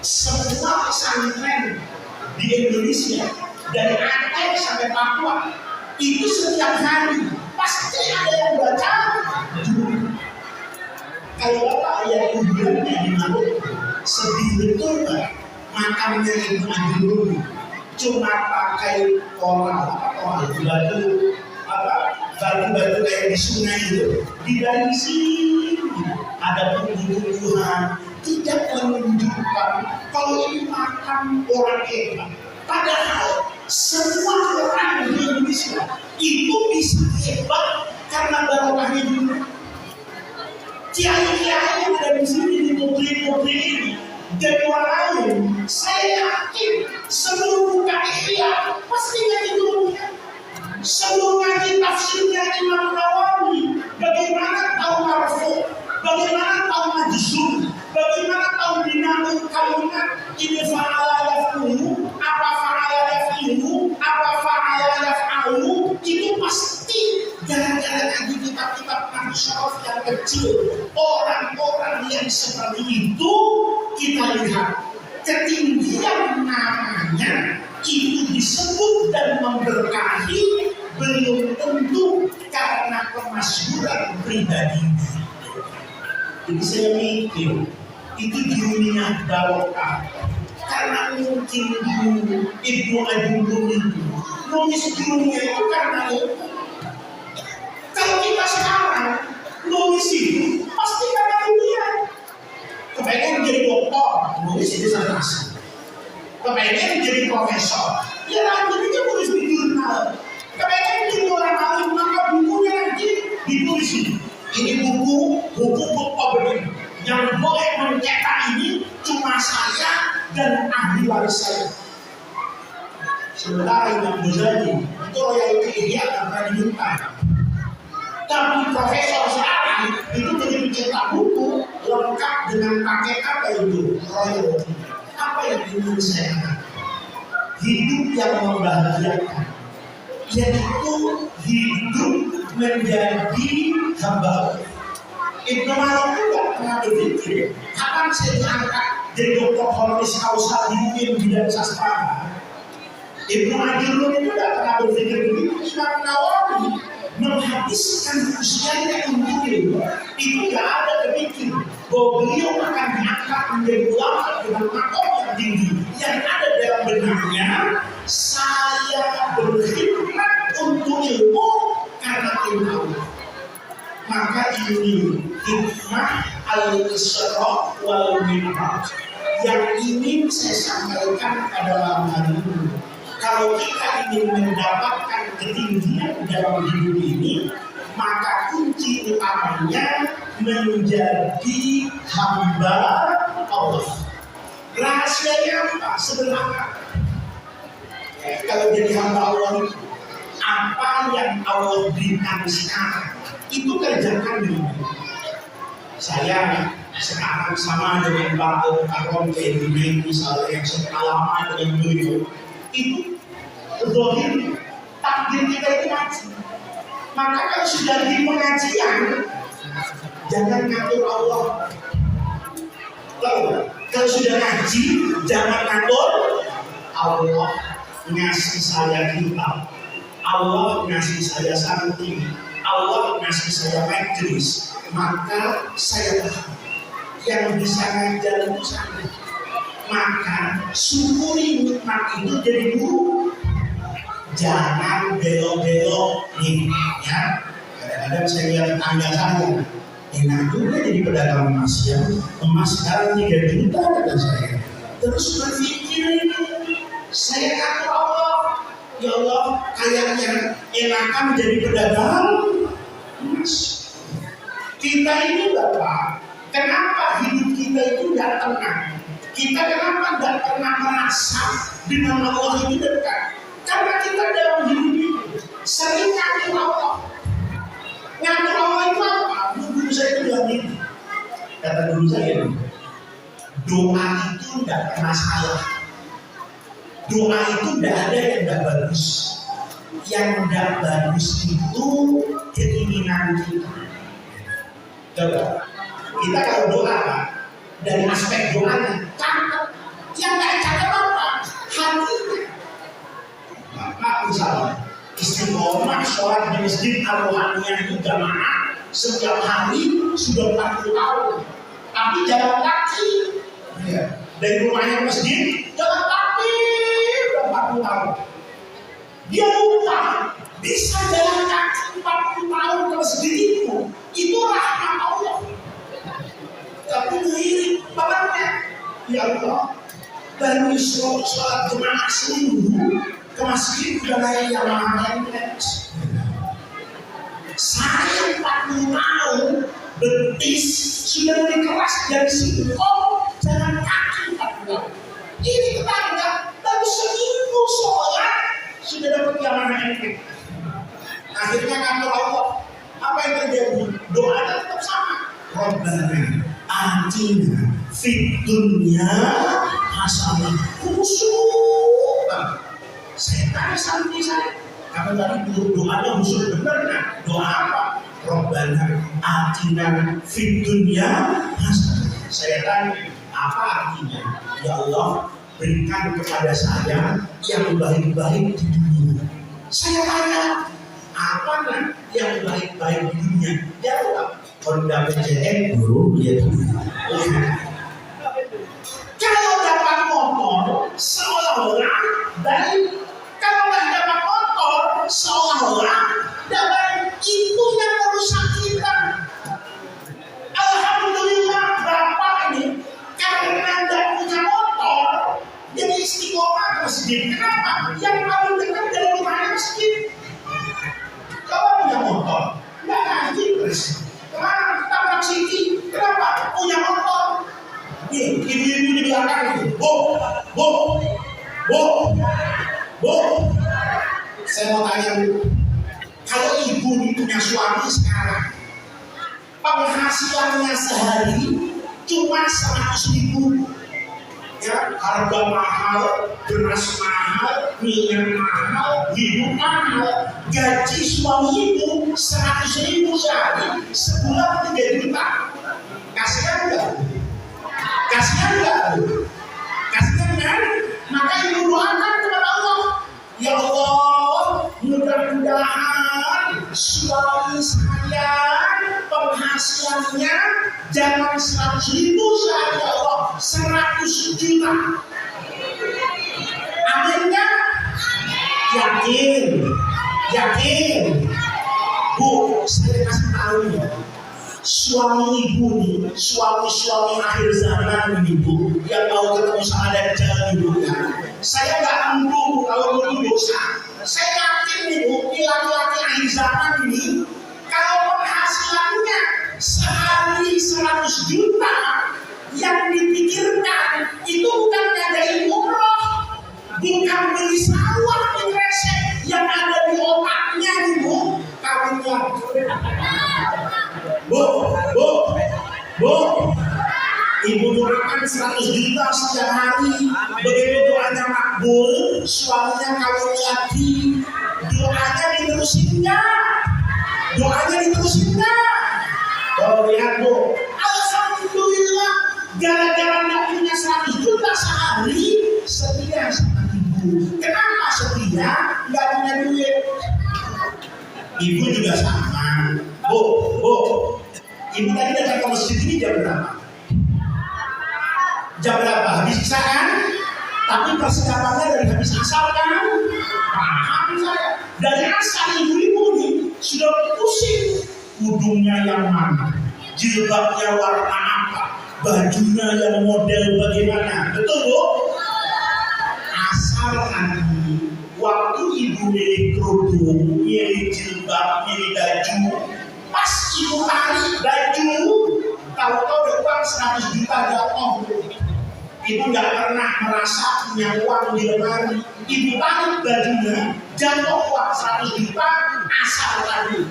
Semua pesantren di Indonesia dari Aceh sampai Papua itu setiap hari pasti ada yang baca. Kalau bapak lihat kuburannya di Maluku, sedih betul kan? Makamnya Ibnu Adigun cuma pakai batu kayak di sungai itu. Di sini ada tumbuh-tumbuhan. Tidak menunjukkan kalau ini makam orang hebat. Padahal semua orang di Indonesia itu bisa hebat karena barokahnya dulu. Kiai-kiai yang ada di sini di putri-putri ini dan orang lain, saya yakin seluruh KIA pasti ngaji dulunya. Seluruh ngaji tafsirnya Imam Nawawi, bagaimana tahu marfu, bagaimana tahu majzum, bagaimana tahu dinamik kalimat ini fa'ala yaf'ulu, apa fa'ala yaf'ilu, apa fa'ala yaf'alu, itu pasti gara-gara ngaji kitab-kitab Syaraf yang kecil. Orang-orang yang seperti itu kita lihat ketinggian namanya itu disebut dan memberkahi belum tentu karena kemasyhuran pribadinya. Jadi saya mikir itu dunia barokah karena mungkin Ibnu Adigun itu nulis dunia itu karena itu. Kalau kita sekarang nulis itu pasti karena dunia. Kepengen jadi dokter, nulis di sana. Kepengen jadi profesor, ya nanti dia tulis di jurnal. Kepengen jadi orang alim, maka bukunya nanti ditulis ini. Ini buku begini. Yang boleh mencetak ini cuma saya dan ahli waris saya. Sementara Imam Ghazali itu royalti dia akan pernah diminta. Tapi profesor sekarang itu begitu cetak buku lengkap dengan pakai apa itu royalti. Apa yang ingin saya katakan? Hidup yang membahagiakan, yaitu hidup menjadi hamba. Ibnu Malik juga pernah berpikir, kapan saya diangkat jadi dokter honoris causa di dunia bidang sastra. Ibnu Adigun itu tidak pernah berpikir begitu. Imam Nawawi menghabiskan usianya untuk itu tidak ada kepikir bahwa beliau akan diangkat menjadi ulama dengan makom yang tinggi. Yang ada dalam benaknya, saya berkhidmat untuk ilmu karena ilmu. Maka ini hikmah al-Isra wal Mi'raj yang ingin saya sampaikan pada malam hari ini. Kalau kita ingin mendapatkan ketinggian dalam hidup ini, maka kunci utamanya menjadi hamba Allah. Rahasianya apa? Sederhana. Kalau jadi hamba Allah, apa yang Allah berikan sekarang itu kerjakan dengan baik. Saya sekarang sama dengan Pak Karom Kedini misalnya yang sepengalaman dengan beliau itu betul takdir kita itu ngaji. Maka kalau sudah di pengajian jangan ngatur Allah. Lalu kalau sudah ngaji jangan ngatur Allah. Ngasih saya kitab, Allah ngasih saya santri, Allah ngasih saya majelis, maka saya tahu yang bisa ngajar itu santri. Maka syukuri nikmat itu jadi guru. Jangan belok-belok nih, ya. Kadang-kadang saya lihat tetangga saya, enak juga jadi pedagang emas ya. Emas sekarang 3 juta kata saya. Terus berpikir ini, saya kata Allah, ya Allah, kayaknya enakan jadi pedagang emas. Kita ini Bapak, kenapa hidup kita itu tidak tenang? Kita kenapa tidak pernah merasa dengan Allah itu dekat? Karena kita dalam hidup itu sering ngatur Allah. Ngatur Allah itu apa? Guru saya itu bilang ini. Kata guru saya, doa itu tidak pernah salah. Doa itu tidak ada yang tidak bagus. Yang tidak bagus itu keinginan kita. Coba, kita kalau doa dari aspek doanya, cakep. Yang tidak cakep apa? Hatinya. Maka misalnya istiqomah sholat di masjid Al-Ruhaniyah itu jamaah setiap hari sudah 40 tahun, tapi jalan kaki dari rumahnya ke masjid jalan kaki sudah 40 tahun. Dia lupa bisa jalan kaki 40 tahun ke masjid itu rahmat Allah. Tapi diri bapaknya, ya Allah, baru sholat jemaah seminggu ke masjid udah naik Yamaha MX. Saya 40 tahun betis sudah lebih keras dari singkong jalan kaki 40 tahun. Ini tetangga baru seminggu sholat sudah dapat Yamaha MX. Akhirnya kata Allah, apa yang terjadi? Doanya tetap sama. Rabbana atina fid dunya hasanah. Khusyuk. Saya tanya santri saya, karena tadi doanya khusyuk benar kan? Doa apa? Rabbana atina fid dunya hasanah. Saya tanya, apa artinya? Ya Allah, berikan kepada saya yang baik-baik di dunia. Saya tanya, apa kan yang baik-baik di dunia? Jawab, Honda PCX dulu ya. Kalau dapat motor seolah-olah baik, kalau nggak dapat motor seolah-olah dapat itu yang merusak kita. Alhamdulillah Bapak ini karena tidak punya motor jadi istiqomah ke masjid. Kenapa? Yang paling dekat dari rumahnya masjid. Kalau punya motor nggak ngaji terus. Kemana kita bersih? Kenapa? Punya motor. Nih, ibu-ibu di belakang ini. Bu. Saya mau tanya dulu. Kalau ibu ini punya suami sekarang, penghasilannya sehari cuma 100.000. Ya, harga mahal, beras mahal, minyak mahal, hidup mahal. Gaji suami ibu 100.000 sehari, sebulan 3 juta. Kasihan enggak? Kasihan kan? Maka ibu doakan kepada Allah, ya Allah, mudah-mudahan suami saya penghasilannya jangan 100.000 sehari, ya Allah, 100 juta. Aminnya? Yakin. Bu, saya kasih tahu ya. Suami ibu nih, suami akhir zaman ini Bu, yang mau ketemu sama Dajjal ibu kan. Saya nggak nuduh kalau itu dosa. Saya yakin nih Bu, laki-laki akhir zaman ini kalau penghasilannya sehari 100 juta, yang dipikirkan itu bukan ngadain umroh, bukan beli sawah di resep, yang ada di otaknya nih Bu, kawinnya. Bu, ibu doakan 100 juta setiap hari. Begitu doanya makbul, suaminya kawin lagi. Doanya diterusin nggak? Doanya diterusin nggak? Oh lihat Bu, alhamdulillah gara-gara nggak punya 100 juta sehari, setia sama ibu. Kenapa setia? Nggak punya duit. Ibu juga sama. Bu, ibu tadi datang ke masjid ini jam berapa? Jam berapa? Habis isya kan? Tapi persiapannya dari habis asar kan? Paham saya. Dari asar ibu-ibu nih sudah pusing. Udungnya yang mana? Jilbabnya warna apa? Bajunya yang model bagaimana? Betul Bu? Asal nanti waktu ibu milih kerudung, milih jilbab, milih baju, pas ibu tarik baju, tahu-tahu ada uang 100 juta jatuh. Ibu nggak pernah merasa punya uang di lemari. Ibu tarik bajunya, jatuh uang 100 juta asal tadi.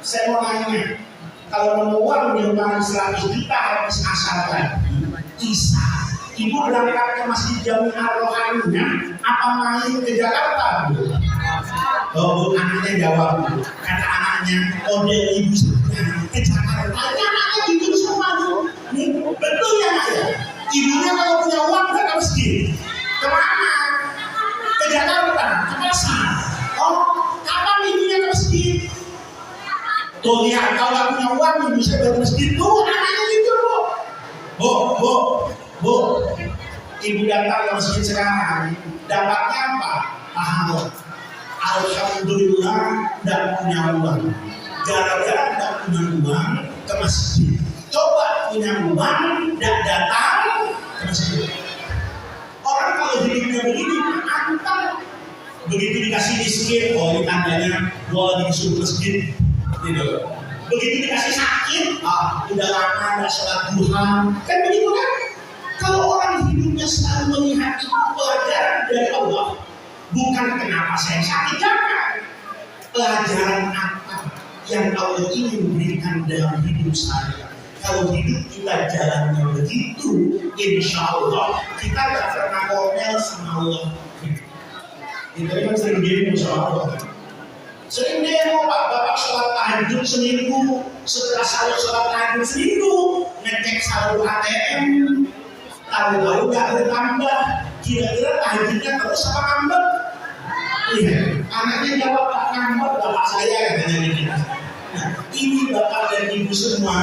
Saya mau nanya, kalau nemu uang di lemari 100 juta habis asal tadi, Isa, ibu berangkat ke Masjid Jami'ah Rohaninya, apa main ke Jakarta? Oh, anaknya jawab, kata anaknya, model ibu saya ke Jakarta. Anaknya jujur semua nih, betul ya nak ya? Ibunya kalau punya uang nggak ke masjid, kemana? Ke Jakarta, ke pasar. Oh, kapan ibunya ke masjid? Tuh lihat, kalau nggak punya uang ibu saya ke masjid tuh, anaknya gitu Bu. Ibu datang ke masjid sekarang, dapatnya apa? Pahala. Alhamdulillah tidak punya uang. Gara-gara tidak punya uang ke masjid. Coba punya uang tidak datang ke masjid. Orang kalau hidupnya begini, antar begitu dikasih miskin, oh ini tandanya gua lagi disuruh masjid. Gitu. Begitu dikasih sakit, udah lama nggak sholat duha. Kan begitu kan? Kalau orang hidupnya selalu melihat itu pelajaran dari Allah, bukan kenapa saya sakit, jangan. Pelajaran apa yang Allah ingin berikan dalam hidup saya? Kalau hidup kita jalannya begitu, insya Allah kita gak pernah ngomel sama Allah. Kita kan sering demo sama Allah. Sering demo Bapak sholat tahajud seminggu, setelah sholat tahajud seminggu, ngecek saldo ATM, tahu-tahu gak bertambah. Kira-kira tahajudnya terus apa ngambek? Iya, anaknya jawab tak ngambek, bapak saya katanya gitu. Nah, ini bapak dan ibu semua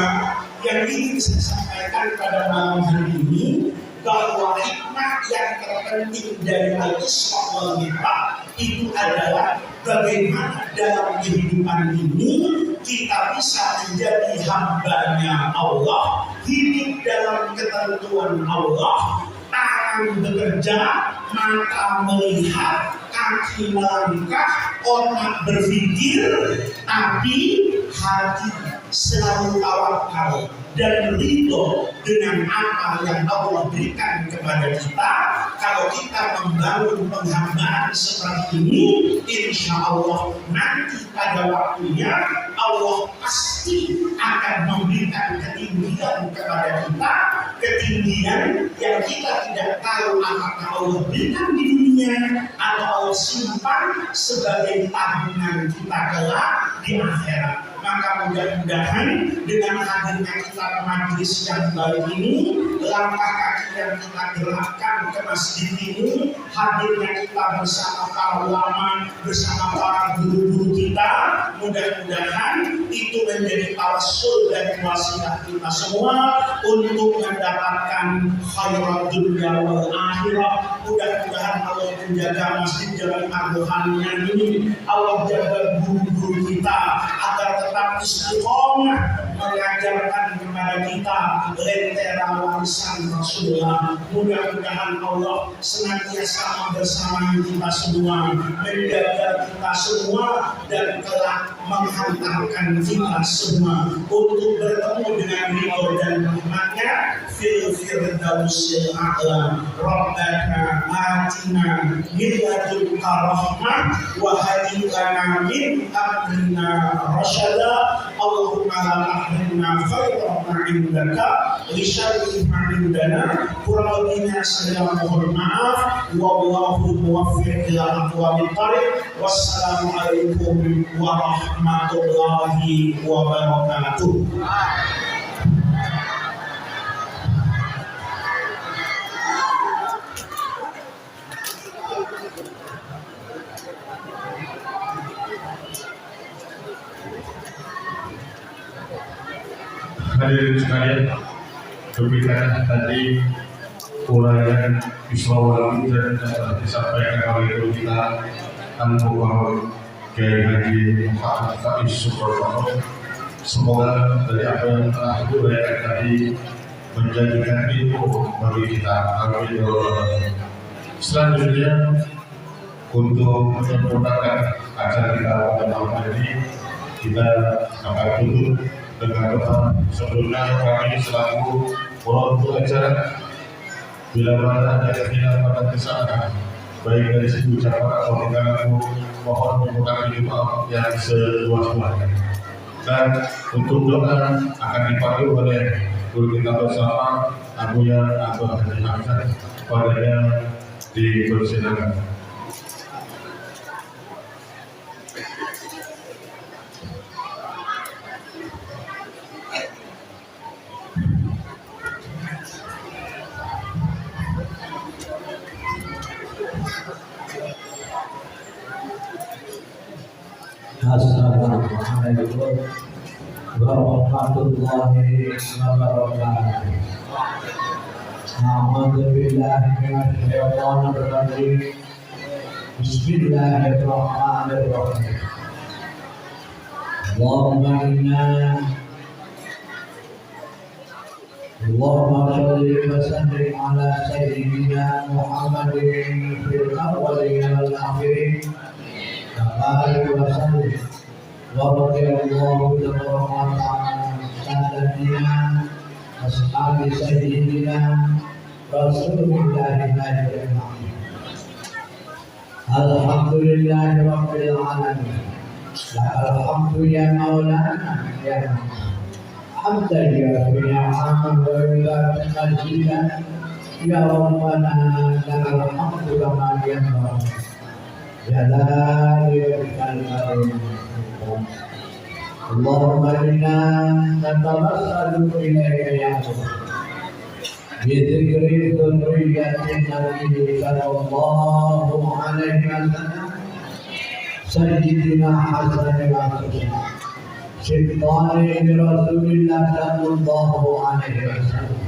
yang ingin saya sampaikan pada malam hari ini, bahwa hikmah yang terpenting dari Al-Isra wal Mi'raj itu adalah bagaimana dalam kehidupan ini kita bisa menjadi hambanya Allah, hidup dalam ketentuan Allah, tangan bekerja, mata melihat, kaki melangkah, otak berpikir, tapi hati selalu tawakal dan ridho dengan apa yang Allah berikan kepada kita. Kalau kita membangun penghambaan seperti ini, insya Allah nanti pada waktunya Allah pasti akan memberikan ketinggian kepada kita, ketinggian yang kita tidak tahu apakah Allah berikan di dunia atau Allah simpan sebagai tabungan kita kelak di akhirat. Maka mudah-mudahan dengan hadirnya kita ke majelis yang baik ini, langkah kaki yang kita gerakkan ke masjid ini, hadirnya kita bersama para ulama, bersama para guru-guru kita, mudah-mudahan itu menjadi tawassul dan wasilah kita semua untuk mendapatkan khairat dunia wal akhirah. Mudah-mudahan Allah menjaga Masjid Jami'ah Rohaninya ini, Allah jaga guru-guru kita agar tetap istiqomah mengajarkan kepada kita lentera warisan Rasulullah. Mudah-mudahan Allah senantiasa bersama kita semua, menjaga kita semua, dan telah menghantarkan kita semua untuk bertemu dengan ridho dan rahmatnya fil firdausil a'la. Rabbana atina min ladunka rahmah wa hadi lana min amrina rasyada. Allahumma la tahrimna khairan indaka li syarri ma indana. Kurang lebihnya saya mohon maaf. Wallahu muwaffiq ila aqwamit thariq. Wassalamualaikum warahmatullahi wabarakatuh. Hadirin sekalian, berbicara tadi uraian Islam dan disampaikan oleh guru kita Al-Mubarak Kiai Haji Muhammad Faiz Subarwono. Semoga dari apa yang telah diuraikan tadi menjadikan ilmu bagi kita. Amin. Selanjutnya, untuk menyempurnakan acara kita pada malam ini, kita akan tutup dengan doa. Sebelumnya kami selaku pembawa acara, bila mana ada yang pada kesalahan baik dari segi ucapan atau tindakan, mohon diminta maaf yang seluas-luasnya. Dan untuk doa akan dipandu oleh guru kita bersama Abuya Abah Haji Hamzah. Padanya dipersilakan. Assalamualaikum warahmatullahi wabarakatuh. A'udzubillahi minasyaitonir rajim. Bismillahirrahmanirrahim. Allahumma shalli wa sallim ala sayyidina Muhammadin fil awwalin wal akhirin. Barik wa sallim wa radiyallahu ta'ala an sayyidina ashabi sayyidina Rasulillah ajma'in. Alhamdulillahi rabbil alamin. Lakal hamdu ya maulana ya hamdan ya ni'aman wa ibadatan majidan ya rabbana lakal hamdu kama yanbaghi Allahumma inna natabassalu ilayka ya Allah bidhikri dhurriyyatin Nabi sallallahu alaihi wasallam sayyidina Hasan wa Husain sibtani Rasulillah sallallahu alaihi wasallam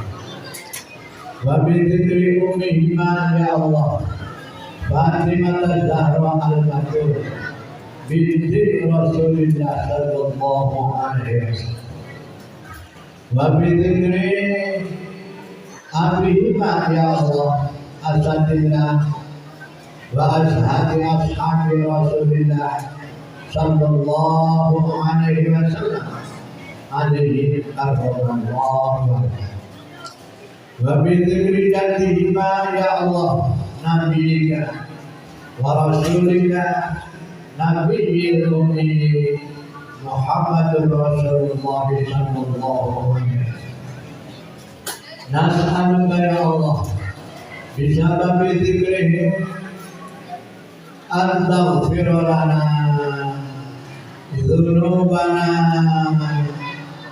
wa bidhikri ummihima ya Allah Fatimah Az-Zahra Al-Matur binti Rasulillah sallallahu alaihi wasallam wa bidhikri abihima ya Allah asadillah wa ashadi ashabi Rasulillah sallallahu alaihi wasallam alaihi warahmatullahi wa bidhikri jadihima ya Allah Nabiyika wa Rasulika Nabiyil Ummi Muhammadur Rasulullah sallallahu alaihi wasallam. Nas'aluka ya Allah bisababi dzikrihim an taghfir lana dzunubana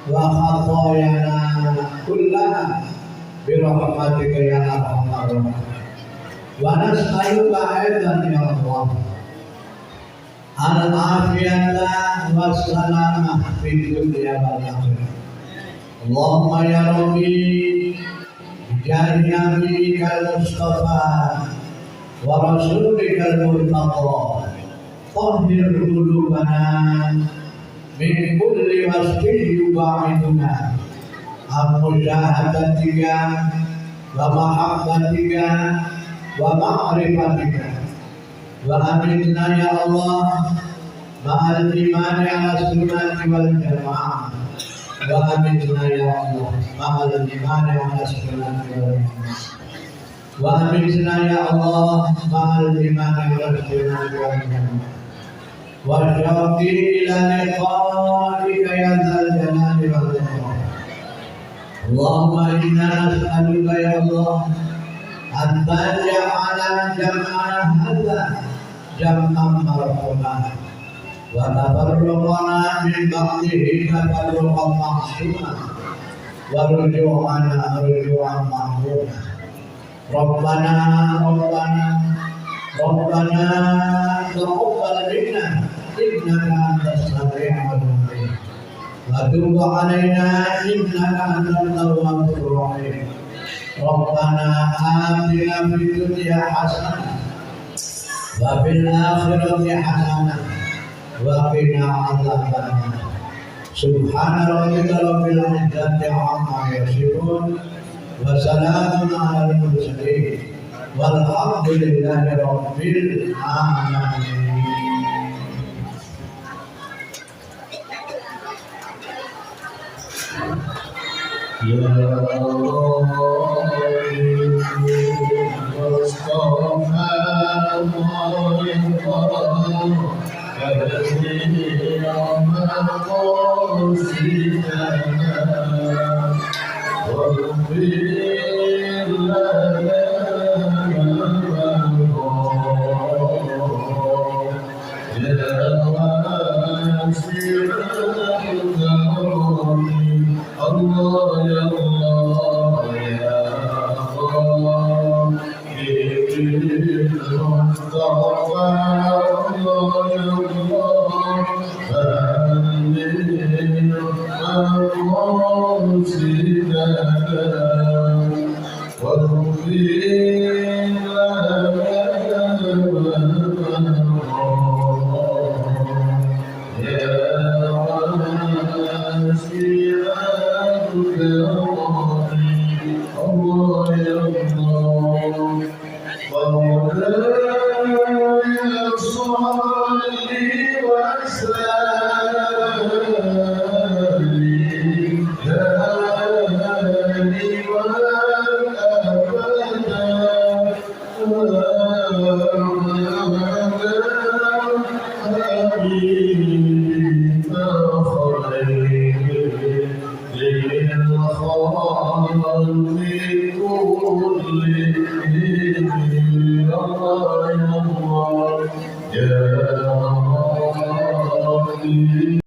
wa khatayana kullaha bi rahmatika ya arhamar rahimin. Wa nas'aluka aidan ya Allah al-afiyata wassalamah fid dunya wal akhirah. Allahumma ya Rabbi bijahi nabiyyikal Mustafa wa rasulikal Murtada tahhir qulubana min kulli wasfin yubaiduna al-musyahadatika wa mahabbatika wa ma'rifatika wa aminna ya Allah ma'al imani ala sunnati wal jamaah wa aminna ya Allah ma'al imani ala sunnati wal jamaah wa aminna ya Allah ma'al imani ala sunnati wal jamaah wa syauqi ila liqa'ika ya dzal jalali wal ikram. Allahumma inna nas'aluka ya Allah an taj'ala jam'ana hadza jam'an marhuman wa tafarraqana min ba'dihi tafarruqan ma'suman wa ruju'ana ruju'an mahmuna. Rabbana taqabbal minna innaka antas sami'ul 'alim wa tub 'alaina innaka antat tawwabur rahim. Rabbana atina fid dunya hasanah wa fil akhirati hasanah wa qina adzabannar. Subhana rabbika rabbil izzati 'amma yasifun wa salamun 'alal mursalin walhamdulillahi rabbil alamin. Ya Allah Allah